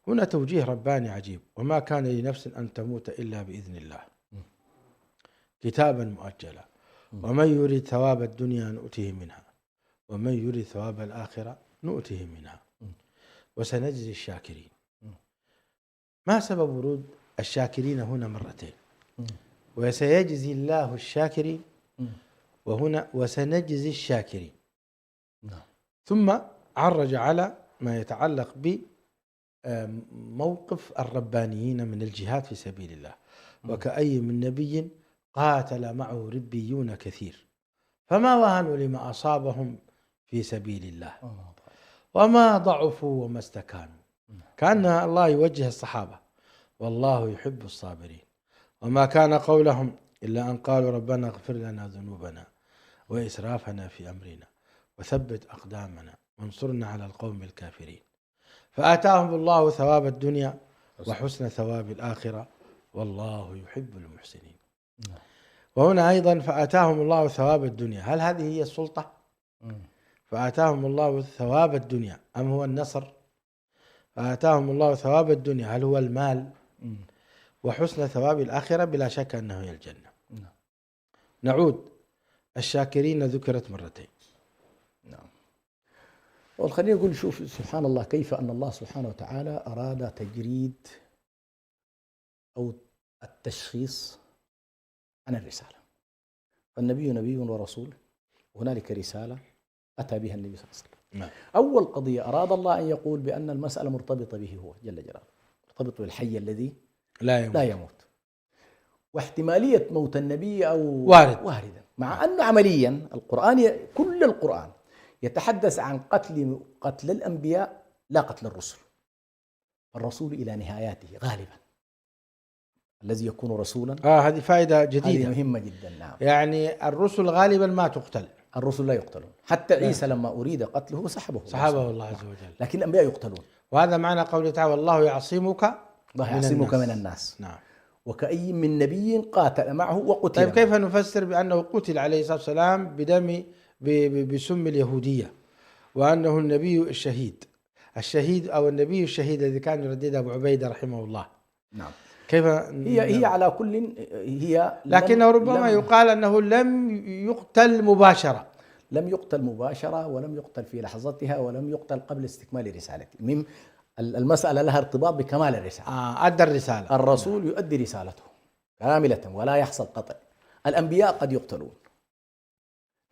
هنا توجيه رباني عجيب. وما كان لنفس أن تموت إلا بإذن الله كتابا مؤجلا ومن يريد ثواب الدنيا نؤته منها ومن يريد ثواب الآخرة نؤته منها وسنجزي الشاكرين. ما سبب ورود الشاكرين هنا مرتين؟ وسيجزي الله الشاكرين وهنا وسنجزي الشاكرين. ثم عرج على ما يتعلق بموقف الربانيين من الجهاد في سبيل الله. وكأي من نبي قاتل معه ربيون كثير فما وهنوا لما أصابهم في سبيل الله وما ضعفوا وما استكانوا. كأن الله يوجه الصحابة والله يحب الصابرين. وما كان قولهم إلا أن قالوا ربنا اغفر لنا ذنوبنا وإسرافنا في أمرنا وثبت أقدامنا وانصرنا على القوم الكافرين. فآتاهم الله ثواب الدنيا وحسن ثواب الآخرة والله يحب المحسنين. وهنا أيضا فآتاهم الله ثواب الدنيا، هل هذه هي السلطة؟ فآتاهم الله ثواب الدنيا أم هو النصر؟ فآتاهم الله ثواب الدنيا هل هو المال؟ وحسن ثواب الآخرة بلا شك أنه هي الجنة. نعود. الشاكرين ذكرت مرتين. نعم. والخلينا نقول شوف سبحان الله كيف أن الله سبحانه وتعالى أراد تجريد أو التشخيص عن الرسالة. فالنبي نبي ورسول وهنالك رسالة أتى بها النبي صلى الله عليه وسلم. نعم. أول قضية أراد الله أن يقول بأن المسألة مرتبطة به هو جل جلاله، مرتبط بالحي الذي لا يموت. واحتمالية موت النبي أو واردا، مع أنه عمليا القرآن كل القرآن يتحدث عن قتل الأنبياء لا قتل الرسل. الرسول إلى نهاياته غالبا الذي يكون رسولا. هذه فائدة جديدة، هذه مهمة جدا. نعم، يعني الرسل غالبا ما تقتل، الرسل لا يقتلون، حتى عيسى لما أريد قتله سحبه الله عز وجل، لكن الأنبياء يقتلون. وهذا معنى قوله تعالى والله يعصمك من الناس. نعم. وكأي من نبي قاتل معه وقتل. طيب كيف نفسر بأنه قتل عليه الصلاة والسلام بسم اليهودية، وأنه النبي الشهيد أو النبي الشهيد الذي كان يردده أبو عبيدة رحمه الله؟ نعم. كيف هي على كل لكنه ربما يقال أنه لم يقتل مباشرة. لم يقتل مباشرة، ولم يقتل في لحظتها، ولم يقتل قبل استكمال رسالته. المسألة لها ارتباط بكمال الرسالة. أدى الرسالة. الرسول يؤدي رسالته كاملة ولا يحصل قطع. الأنبياء قد يقتلون،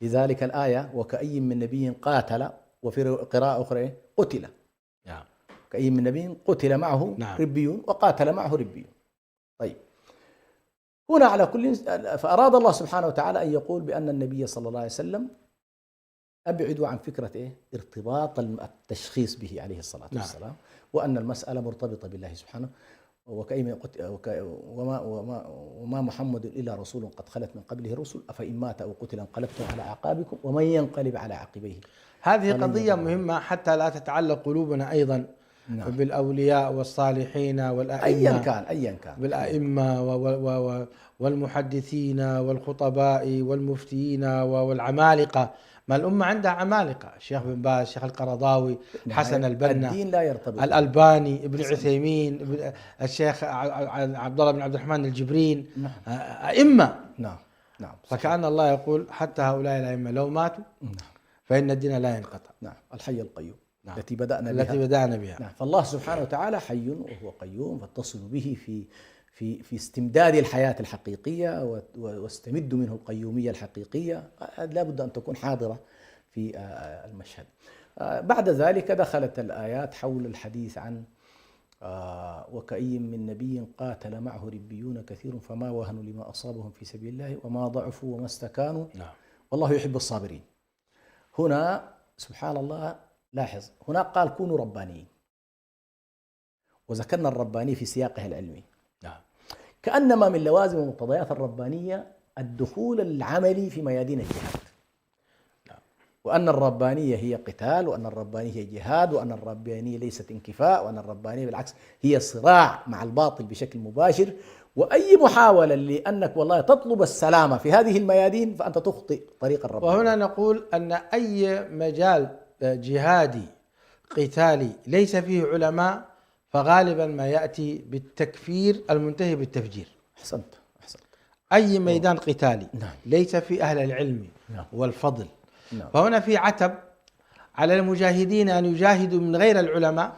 لذلك الآية وكأي من نبي قاتل، وفي قراءة أخرى قتل. كأي من نبي قتل معه ربيون وقاتل معه ربيون. طيب هنا على كل، فأراد الله سبحانه وتعالى أن يقول بأن النبي صلى الله عليه وسلم أبعدوا عن فكرة ارتباط التشخيص به عليه الصلاة والسلام، وأن المسألة مرتبطة بالله سبحانه. وما محمد إلا رسول قد خلت من قبله الرسل أفإن مات أو قتل انقلبتم على أعقابكم ومن ينقلب على عقبيه. هذه قضية مهمة حتى لا تتعلق قلوبنا أيضا بالأولياء والصالحين والأئمة، أيا كان بالأئمة والمحدثين والخطباء والمفتيين والعمالقة. ما الأمة عندها عمالقة، الشيخ بن باز، الشيخ القرضاوي، حسن البنا، الدين لا يرتبط، الألباني، ابن عثيمين، الشيخ عبد الله بن عبد الرحمن الجبرين، أئمة. نعم. فكأن الله يقول حتى هؤلاء الأئمة لو ماتوا فإن الدين لا ينقطع. نعم، الحي القيوم التي بدأنا بها. نعم. فالله سبحانه وتعالى حي وهو قيوم، فاتصلوا به في استمداد الحياة الحقيقية واستمدوا منه القيومية الحقيقية. لا بد أن تكون حاضرة في المشهد. بعد ذلك دخلت الآيات حول الحديث عن وكأي من نبي قاتل معه ربيون كثير فما وهنوا لما أصابهم في سبيل الله وما ضعفوا وما استكانوا والله يحب الصابرين. هنا سبحان الله لاحظ، هنا قال كونوا ربانيين، وذكرنا الرباني في سياقه العلمي. كأنما من لوازم ومقتضيات الربانية الدخول العملي في ميادين الجهاد، وأن الربانية هي قتال، وأن الربانية هي جهاد، وأن الربانية ليست انكفاء، وأن الربانية بالعكس هي صراع مع الباطل بشكل مباشر. وأي محاولة لأنك والله تطلب السلامة في هذه الميادين فأنت تخطئ طريق الربانية. وهنا نقول أن أي مجال جهادي قتالي ليس فيه علماء فغالبا ما يأتي بالتكفير المنتهي بالتفجير. أحسنت. أي ميدان قتالي ليس فيه أهل العلم والفضل، فهنا في عتب على المجاهدين أن يجاهدوا من غير العلماء،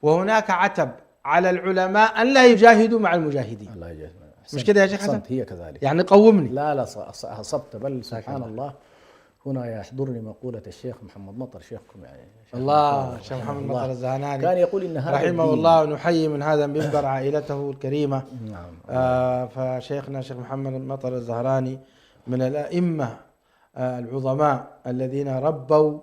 وهناك عتب على العلماء أن لا يجاهدوا مع المجاهدين. الله يجزاك. مش كده يا شيخ حسن؟ هي كذلك. يعني قومني. لا أصبت، بل سبحان الله هنا يحضرني مقولة الشيخ محمد مطر شيخكم، يعني الله الشيخ محمد مطر الزهناني كان يقول إن هذا رحمه الله، ونحيي من هذا المنبر عائلته الكريمة. نعم. فشيخنا الشيخ محمد مطر الزهراني من الأئمة العظماء الذين ربوا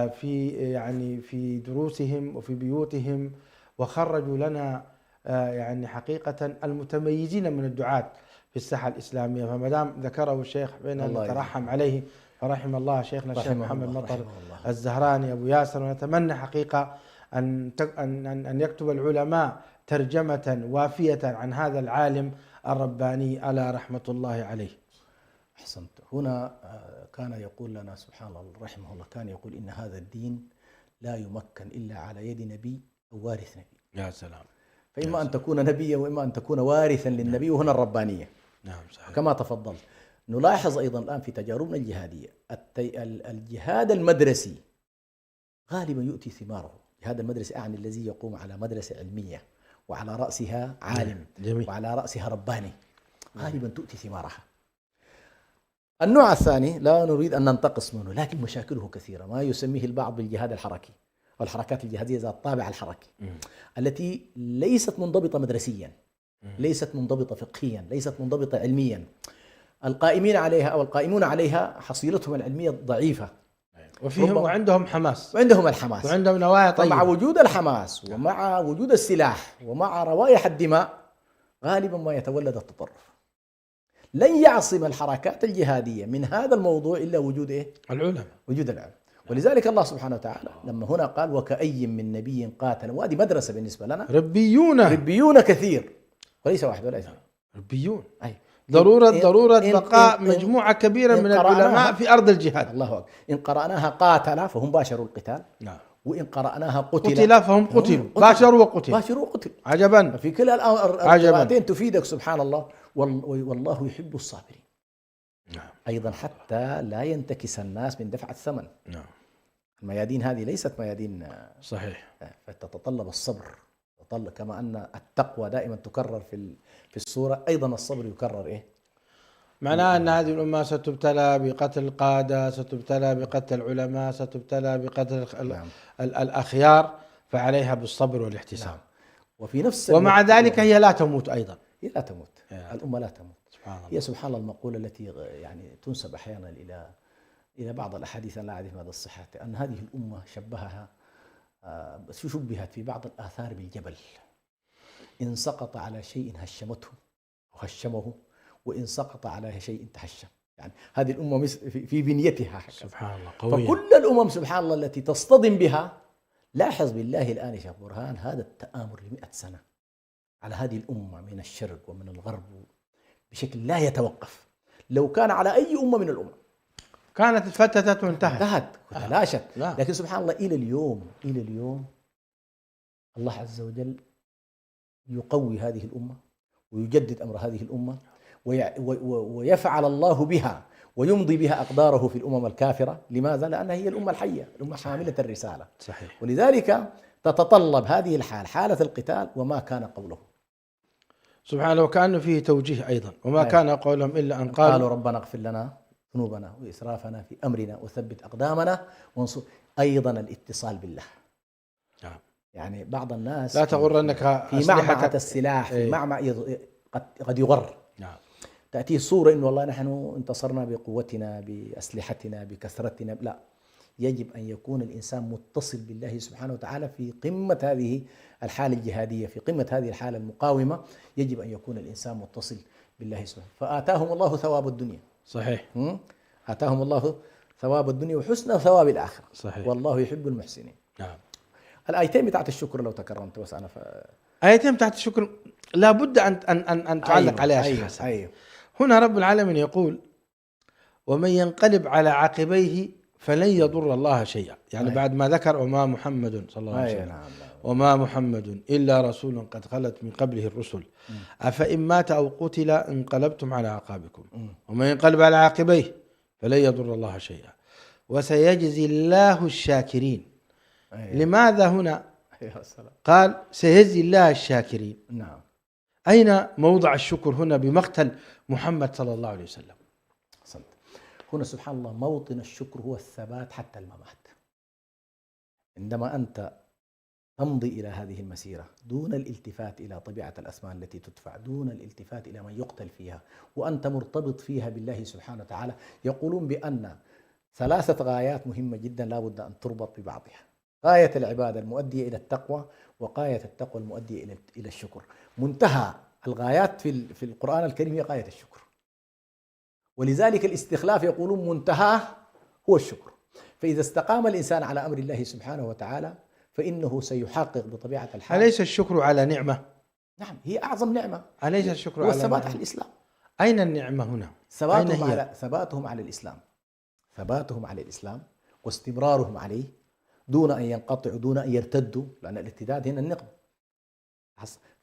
في دروسهم وفي بيوتهم، وخرجوا لنا يعني حقيقة المتميزين من الدعاة في الساحة الإسلامية. فما دام ذكره الشيخ بين نترحم عليه، فرحم الله شيخنا الشيخ محمد مطر الزهراني أبو ياسر. ونتمنى حقيقة أن يكتب العلماء ترجمة وافية عن هذا العالم الرباني على رحمة الله عليه. أحسنت. هنا كان يقول لنا سبحان الله رحمه الله، كان يقول إن هذا الدين لا يمكن إلا على يد نبي أو وارث نبي. يا سلام. فإما أن تكون نبيا وإما أن تكون وارثا للنبي، وهنا الربانية. نعم صحيح. كما تفضلت. نلاحظ أيضا الآن في تجاربنا الجهادية الجهاد المدرسي غالبا يؤتي ثماره. الجهاد المدرسي أعني الذي يقوم على مدرسة علمية وعلى رأسها عالم وعلى رأسها رباني، غالبا تؤتي ثمارها. النوع الثاني لا نريد أن ننتقص منه، لكن مشاكله كثيرة، ما يسميه البعض بالجهاد الحركي والحركات الجهادية ذات الطابع الحركي، التي ليست منضبطة مدرسيا، ليست منضبطة فقهيا، ليست منضبطة علميا. القائمين عليها أو القائمون عليها حصيلتهم العلمية ضعيفة، وفيهم وعندهم حماس وعندهم الحماس وعندهم نوايا طيبة. فمع وجود الحماس ومع وجود السلاح ومع روائح الدماء غالبا ما يتولد التطرف. لن يعصم الحركات الجهادية من هذا الموضوع إلا وجود إيه؟ العلماء. وجود العلم. ولذلك الله سبحانه وتعالى لما هنا قال وكأي من نبي قاتل، وهذه مدرسة بالنسبة لنا، ربيون كثير وليس واحد ولا اثنين، ربيون. أي ضرورة بقاء مجموعة كبيرة من العلماء في أرض الجهاد. الله أكبر. إن قرأناها قاتل فهم باشروا القتال. نعم. وإن قرأناها قتل فهم قتلوا. باشروا وقتل. عجبا. في كلا القراءتين تفيدك سبحان الله. والله يحب الصابرين. نعم. أيضا حتى لا ينتكس الناس من دفع الثمن. نعم. الميادين هذه ليست ميادين صحيح، فتتطلب الصبر. كما أن التقوى دائما تكرر في السورة، أيضا الصبر يكرر إيه؟ معناه أن هذه الأمة ستبتلى بقتل القادة، ستبتلى بقتل العلماء، ستبتلى بقتل نعم. الأخيار، فعليها بالصبر والاحتساب. نعم. وفي نفس ومع ذلك هي لا تموت أيضا. هي لا تموت. الأمة لا تموت. سبحان الله. هي سبحان الله المقولة التي يعني تنسب أحيانا إلى بعض الأحاديث، لا أعرف مدى الصحة، أن هذه الأمة شبهت في بعض الآثار بالجبل، إن سقط على شيء هشمته وهشمه، وإن سقط على شيء تهشم. يعني هذه الأمة في بنيتها سبحان الله قوية. فكل الأمم سبحان الله التي تصطدم بها، لاحظ بالله الآن يا شيخ برهان هذا التآمر ل100 سنة على هذه الأمة من الشرق ومن الغرب بشكل لا يتوقف. لو كان على أي أمة من الأمم كانت اتفتتت وانتهت وتلاشت. لكن سبحان الله إلى اليوم الله عز وجل يقوي هذه الأمة ويجدد أمر هذه الأمة ويفعل الله بها ويمضي بها أقداره في الأمم الكافرة. لماذا؟ لأنها هي الأمة الحية، الأمة حاملة الرسالة. صحيح. ولذلك تتطلب هذه الحال حالة القتال وما كان قوله سبحانه، وكأنه فيه توجيه أيضا، وما كان قولهم إلا أن قالوا ربنا اغفر لنا ذنوبنا وإسرافنا في أمرنا وثبت أقدامنا وانصر. أيضا الاتصال بالله. يعني بعض الناس لا تغرنك في معمعة السلاح، في معمعة قد يغر. تأتيه صورة إنه والله نحن انتصرنا بقوتنا بأسلحتنا بكثرتنا. لا، يجب أن يكون الإنسان متصل بالله سبحانه وتعالى في قمة هذه الحالة الجهادية، في قمة هذه الحالة المقاومة. يجب أن يكون الإنسان متصل بالله سبحانه. فآتاهم الله ثواب الدنيا. صحيح. آتاهم الله ثواب الدنيا وحسن ثواب الآخرة. صحيح. والله يحب المحسنين. نعم. الآيتين بتاعت الشكر لو تكرمت بس أنا آيتين بتاعت الشكر لابد أن تعلق عليها شيء حسن. هنا رب العالمين يقول ومن ينقلب على عقبيه فلن يضر الله شيئا. يعني بعد ما ذكر وما محمد صلى الله عليه وسلم وما محمد إلا رسول قد خلت من قبله الرسل أفإن مات أو قتل انقلبتم على أعقابكم ومن ينقلب على عقبيه فلن يضر الله شيئا وسيجزي الله الشاكرين. لماذا هنا قال سيجزي الله الشاكرين؟ نعم. أين موضع الشكر هنا بمقتل محمد صلى الله عليه وسلم؟ هنا سبحان الله موطن الشكر هو الثبات حتى الممات. عندما أنت تمضي إلى هذه المسيرة دون الالتفات إلى طبيعة الأثمان التي تدفع، دون الالتفات إلى من يقتل فيها، وأنت مرتبط فيها بالله سبحانه وتعالى. يقولون بأن 3 غايات مهمة جدا لا بد أن تربط ببعضها: غاية العبادة المؤدية إلى التقوى، وغاية التقوى المؤدية إلى الشكر. منتهى الغايات في القرآن الكريم هي غاية الشكر، ولذلك الاستخلاف يقولون منتهاه هو الشكر. فإذا استقام الإنسان على أمر الله سبحانه وتعالى فإنه سيحقق بطبيعة الحال. أليس الشكر على نعمة؟ نعم، هي أعظم نعمة. أليس الشكر على الثبات على الإسلام؟ أين النعمة هنا؟ ثباتهم على الإسلام، ثباتهم على الإسلام واستمرارهم عليه دون أن ينقطعوا، دون أن يرتدوا، لأن الارتداد هنا النقم.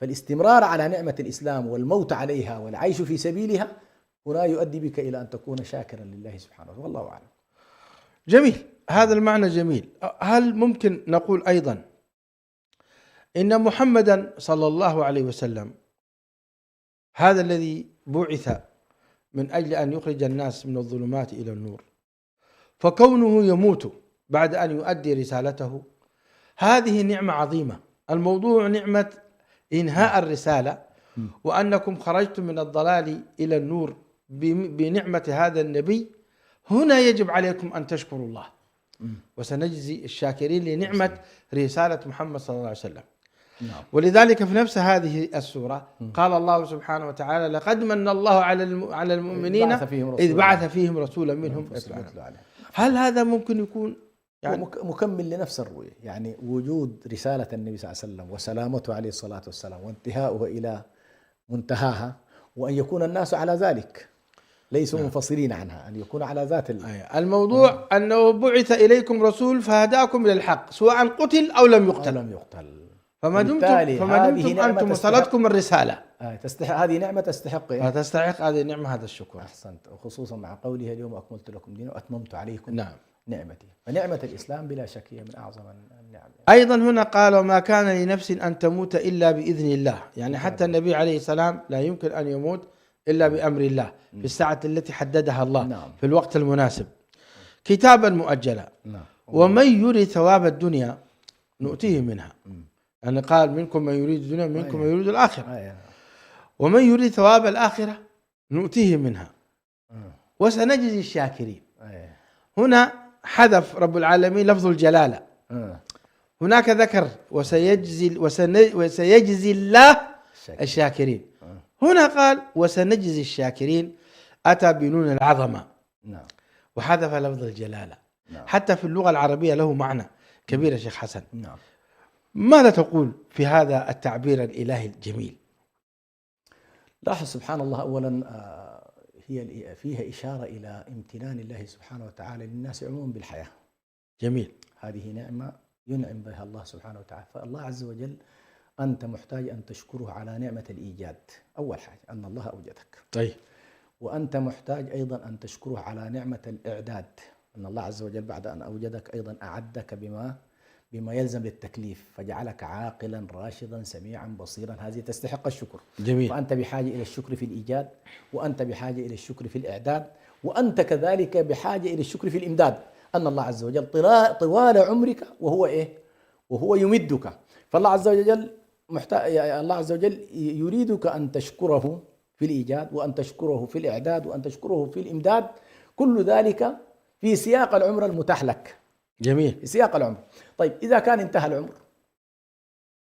فالاستمرار على نعمة الإسلام والموت عليها والعيش في سبيلها هنا يؤدي بك إلى أن تكون شاكرا لله سبحانه وتعالى. والله أعلم. جميل، هذا المعنى جميل. هل ممكن نقول أيضا إن محمدا صلى الله عليه وسلم هذا الذي بعث من أجل أن يخرج الناس من الظلمات إلى النور، فكونه يموت بعد أن يؤدي رسالته هذه نعمة عظيمة. الموضوع نعمة إنهاء الرسالة، وأنكم خرجتم من الضلال إلى النور بنعمة هذا النبي. هنا يجب عليكم أن تشكروا الله. وسنجزي الشاكرين لنعمة رسالة محمد صلى الله عليه وسلم. نعم. ولذلك في نفس هذه السورة قال الله سبحانه وتعالى: لقد من الله على المؤمنين إذ بعث فيهم رسولا منهم يتلو عليهم. هل هذا ممكن يكون يعني مكمل لنفس الرؤية؟ يعني وجود رسالة النبي صلى الله عليه وسلم وسلامته عليه الصلاة والسلام وانتهاؤه إلى منتهاها، وأن يكون الناس على ذلك ليسوا منفصلين عنها، أن يكون على ذات الموضوع أنه بعث إليكم رسول فهداكم إلى الحق سواء قتل أو لم يقتل. فما دمتم أنتم وصلتكم الرسالة، هذه نعمة تستحق هذه النعمة هذا الشكر. أحسنت. وخصوصا مع قولها: اليوم أكملت لكم دينكم وأتممت عليكم نعم نعمتي. فنعمة الإسلام بلا شك هي من أعظم النعم. أيضا هنا قال: وما كان لنفس أن تموت إلا بإذن الله. يعني حتى النبي عليه السلام لا يمكن أن يموت إلا بأمر الله في الساعة التي حددها الله في الوقت المناسب كتابا مؤجلا. ومن يريد ثواب الدنيا نؤتيه منها. أنا قال: منكم من يريد الدنيا منكم من يريد الآخرة. ومن يريد ثواب الآخرة نؤتيه منها وسنجزي الشاكرين. هنا حذف رب العالمين لفظ الجلالة. هناك ذكر وسيجزي الله الشاكرين. هنا قال: وسنجزي الشاكرين، أتى بنون العظمة وحذف لفظ الجلالة. حتى في اللغة العربية له معنى كبير يا شيخ حسن. ماذا تقول في هذا التعبير الإلهي الجميل؟ لاحظ سبحان الله، أولا هي فيها إشارة إلى امتنان الله سبحانه وتعالى للناس عموما بالحياة. جميل. هذه نعمة ينعم بها الله سبحانه وتعالى. فالله عز وجل أنت محتاج أن تشكره على نعمة الإيجاد، أول حاجة أن الله أوجدك. طيب. وأنت محتاج أيضا أن تشكره على نعمة الإعداد، أن الله عز وجل بعد أن أوجدك أيضا أعدك بما يلزم للتكليف، فجعلك عاقلا راشدا سميعا بصيرا. هذه تستحق الشكر. جميل. فأنت بحاجة إلى الشكر في الإيجاد، وأنت بحاجة إلى الشكر في الإعداد، وأنت كذلك بحاجة إلى الشكر في الإمداد. أن الله عز وجل طوال عمرك وهو يمدك. فالله عز وجل الله عز وجل يريدك أن تشكره في الإيجاد، وأن تشكره في الإعداد، وأن تشكره في الإمداد، كل ذلك في سياق العمر المتاح لك. جميل. في سياق العمر. طيب إذا كان انتهى العمر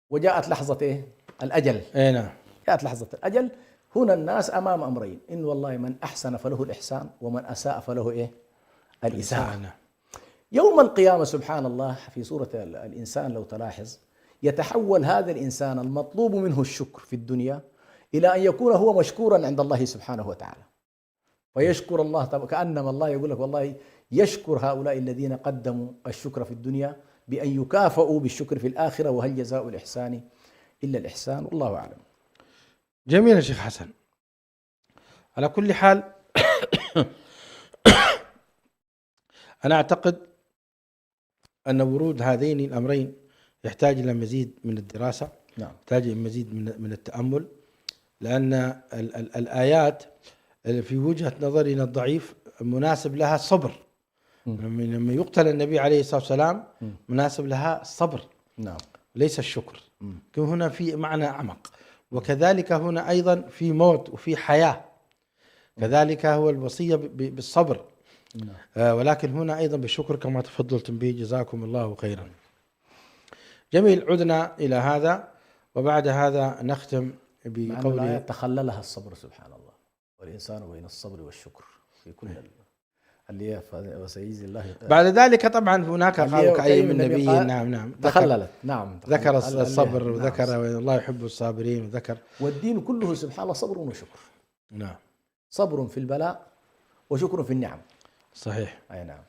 وجاءت لحظة الأجل، نعم، جاءت لحظة الأجل، هنا الناس أمام أمرين: إن والله من أحسن فله الإحسان، ومن أساء فله الإساءة. يوم القيامة سبحان الله في سورة الإنسان لو تلاحظ يتحول هذا الإنسان المطلوب منه الشكر في الدنيا إلى أن يكون هو مشكورا عند الله سبحانه وتعالى، فيشكر الله. كأنما الله يقول لك والله يشكر هؤلاء الذين قدموا الشكر في الدنيا بأن يكافئوا بالشكر في الآخرة، وهل جزاء الإحسان إلا الإحسان، والله أعلم. جميل يا شيخ حسن. على كل حال أنا أعتقد أن ورود هذين الأمرين يحتاج إلى مزيد من الدراسة. نعم. يحتاج إلى مزيد من التأمل، لأن الآيات في وجهة نظرنا الضعيف مناسب لها الصبر. لما يقتل النبي عليه الصلاة والسلام مناسب لها الصبر، نعم، ليس الشكر. هنا في معنى أعمق. وكذلك هنا أيضا في موت وفي حياة، كذلك هو الوصية بالصبر. ولكن هنا أيضا بالشكر كما تفضلتم به، جزاكم الله خيرا. جميل. عدنا إلى هذا، وبعد هذا نختم بقوله: تخللها الصبر سبحان الله، والإنسان بين الصبر والشكر في كل اللي وسيجزي الله. بعد ذلك طبعا هناك قالوا كأي من نبي. نعم تخللت. نعم، ذكر الصبر وذكر الله يحب الصابرين وذكر. والدين كله سبحان الله صبر وشكر. نعم. صبر في البلاء وشكر في النعم. صحيح. أي نعم.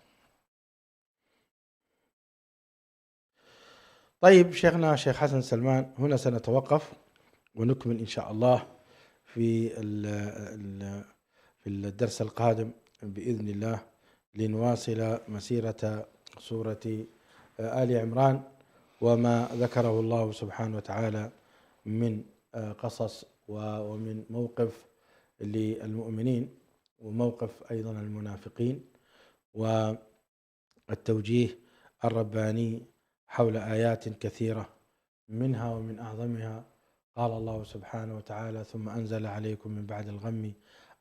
طيب شيخنا شيخ حسن سلمان، هنا سنتوقف ونكمل إن شاء الله في الدرس القادم بإذن الله، لنواصل مسيرة سورة آل عمران وما ذكره الله سبحانه وتعالى من قصص ومن موقف للمؤمنين وموقف أيضا المنافقين، والتوجيه الرباني حول آيات كثيرة، منها ومن أعظمها قال الله سبحانه وتعالى: ثم أنزل عليكم من بعد الغم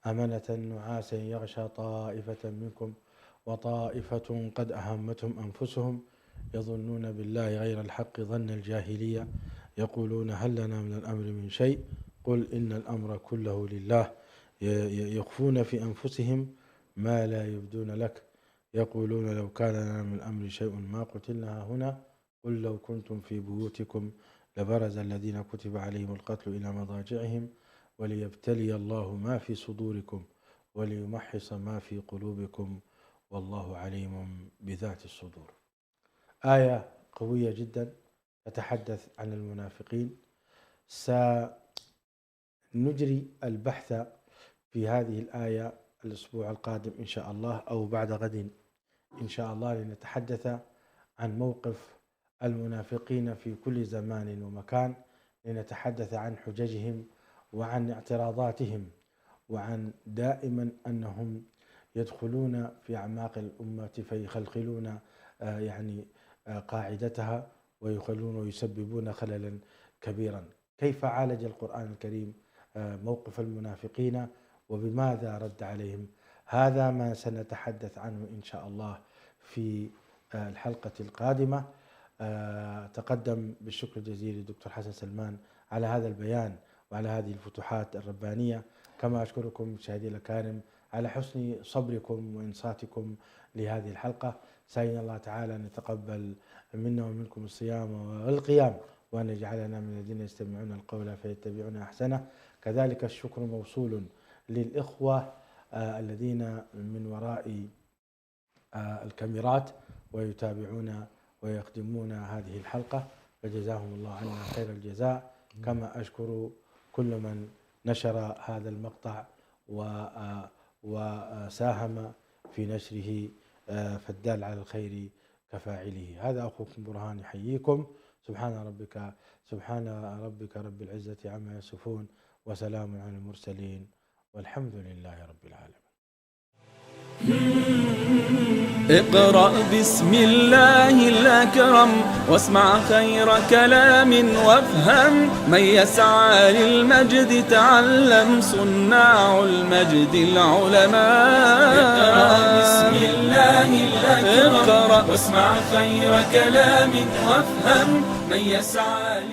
أمنة نعاسا يغشى طائفة منكم وطائفة قد أهمتهم أنفسهم يظنون بالله غير الحق ظن الجاهلية يقولون هل لنا من الأمر من شيء قل إن الأمر كله لله يخفون في أنفسهم ما لا يبدون لك يقولون لو كان لنا من الأمر شيء ما قتلنا هنا قل لو كنتم في بيوتكم لبرز الذين كتب عليهم القتل إلى مضاجعهم وليبتلي الله ما في صدوركم وليمحص ما في قلوبكم والله عليم بذات الصدور. آية قوية جدا تتحدث عن المنافقين. سنجري البحث في هذه الآية الأسبوع القادم إن شاء الله أو بعد غد إن شاء الله لنتحدث عن موقف المنافقين في كل زمان ومكان، لنتحدث عن حججهم وعن اعتراضاتهم وعن دائما أنهم يدخلون في أعماق الأمة فيخلخلون قاعدتها ويخلون ويسببون خللا كبيرا. كيف عالج القرآن الكريم موقف المنافقين وبماذا رد عليهم؟ هذا ما سنتحدث عنه إن شاء الله في الحلقة القادمة. تقدم بالشكر الجزيل للدكتور حسن سلمان على هذا البيان وعلى هذه الفتوحات الربانية، كما أشكركم مشاهدي الأكارم على حسن صبركم وإنصاتكم لهذه الحلقة. سألنا الله تعالى أن يتقبل منا ومنكم الصيام والقيام وأن يجعلنا من الذين يستمعون القول فيتبعون أحسنه. كذلك الشكر موصول للإخوة الذين من وراء الكاميرات ويتابعون ويخدمون هذه الحلقة، فجزاهم الله عنا خير الجزاء. كما أشكر كل من نشر هذا المقطع وساهم في نشره، فالدال على الخير كفاعله. هذا أخوكم برهان يحييكم. سبحان ربك رب العزة عما يصفون وسلام على المرسلين والحمد لله رب العالمين. اقرأ بسم الله الأكرم واسمع خير كلام وافهم، من يسعى للمجد تعلم صناع المجد العلماء. اقرأ بسم الله الأكرم واسمع خير كلام وافهم، من يسعى